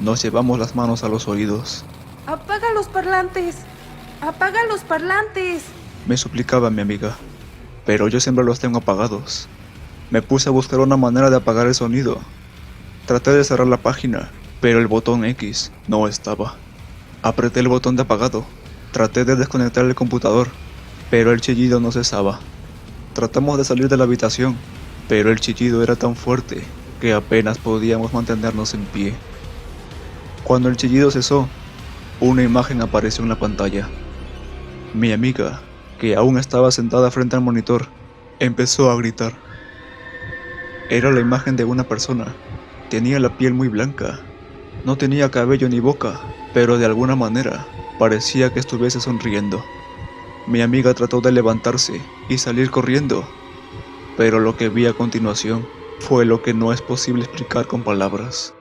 Nos llevamos las manos a los oídos. ¡Apaga los parlantes! ¡Apaga los parlantes! Me suplicaba mi amiga, pero yo siempre los tengo apagados. Me puse a buscar una manera de apagar el sonido. Traté de cerrar la página, pero el botón X no estaba. Apreté el botón de apagado. Traté de desconectar el computador, pero el chillido no cesaba. Tratamos de salir de la habitación, pero el chillido era tan fuerte que apenas podíamos mantenernos en pie. Cuando el chillido cesó, una imagen apareció en la pantalla. Mi amiga, que aún estaba sentada frente al monitor, empezó a gritar. Era la imagen de una persona. Tenía la piel muy blanca. No tenía cabello ni boca, pero de alguna manera parecía que estuviese sonriendo. Mi amiga trató de levantarse y salir corriendo, pero lo que vi a continuación fue lo que no es posible explicar con palabras.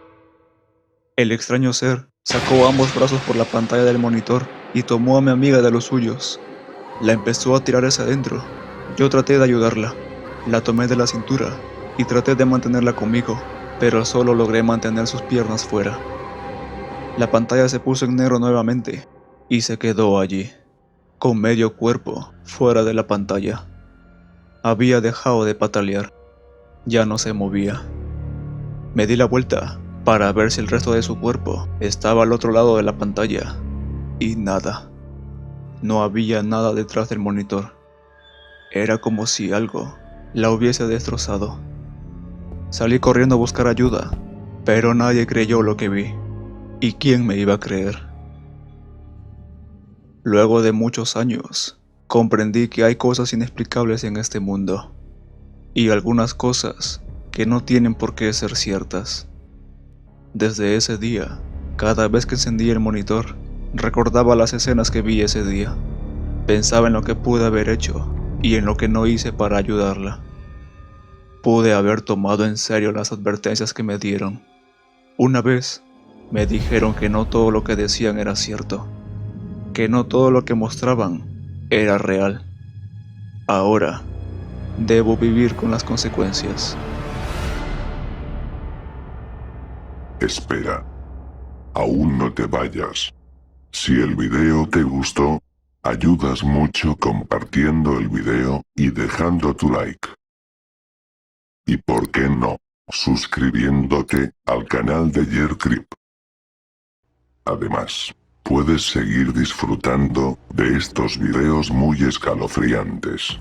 El extraño ser sacó ambos brazos por la pantalla del monitor y tomó a mi amiga de los suyos. La empezó a tirar hacia adentro. Yo traté de ayudarla. La tomé de la cintura y traté de mantenerla conmigo, pero solo logré mantener sus piernas fuera. La pantalla se puso en negro nuevamente y se quedó allí, con medio cuerpo fuera de la pantalla. Había dejado de patalear. Ya no se movía. Me di la vuelta para ver si el resto de su cuerpo estaba al otro lado de la pantalla, y nada. No había nada detrás del monitor. Era como si algo la hubiese destrozado. Salí corriendo a buscar ayuda, pero nadie creyó lo que vi. ¿Y quién me iba a creer? Luego de muchos años, comprendí que hay cosas inexplicables en este mundo, y algunas cosas que no tienen por qué ser ciertas. Desde ese día, cada vez que encendía el monitor, recordaba las escenas que vi ese día. Pensaba en lo que pude haber hecho y en lo que no hice para ayudarla. Pude haber tomado en serio las advertencias que me dieron. Una vez, me dijeron que no todo lo que decían era cierto, que no todo lo que mostraban era real. Ahora, debo vivir con las consecuencias. Espera. Aún no te vayas. Si el video te gustó, ayudas mucho compartiendo el video y dejando tu like. Y por qué no, suscribiéndote al canal de Yerkrip. Además, puedes seguir disfrutando de estos videos muy escalofriantes.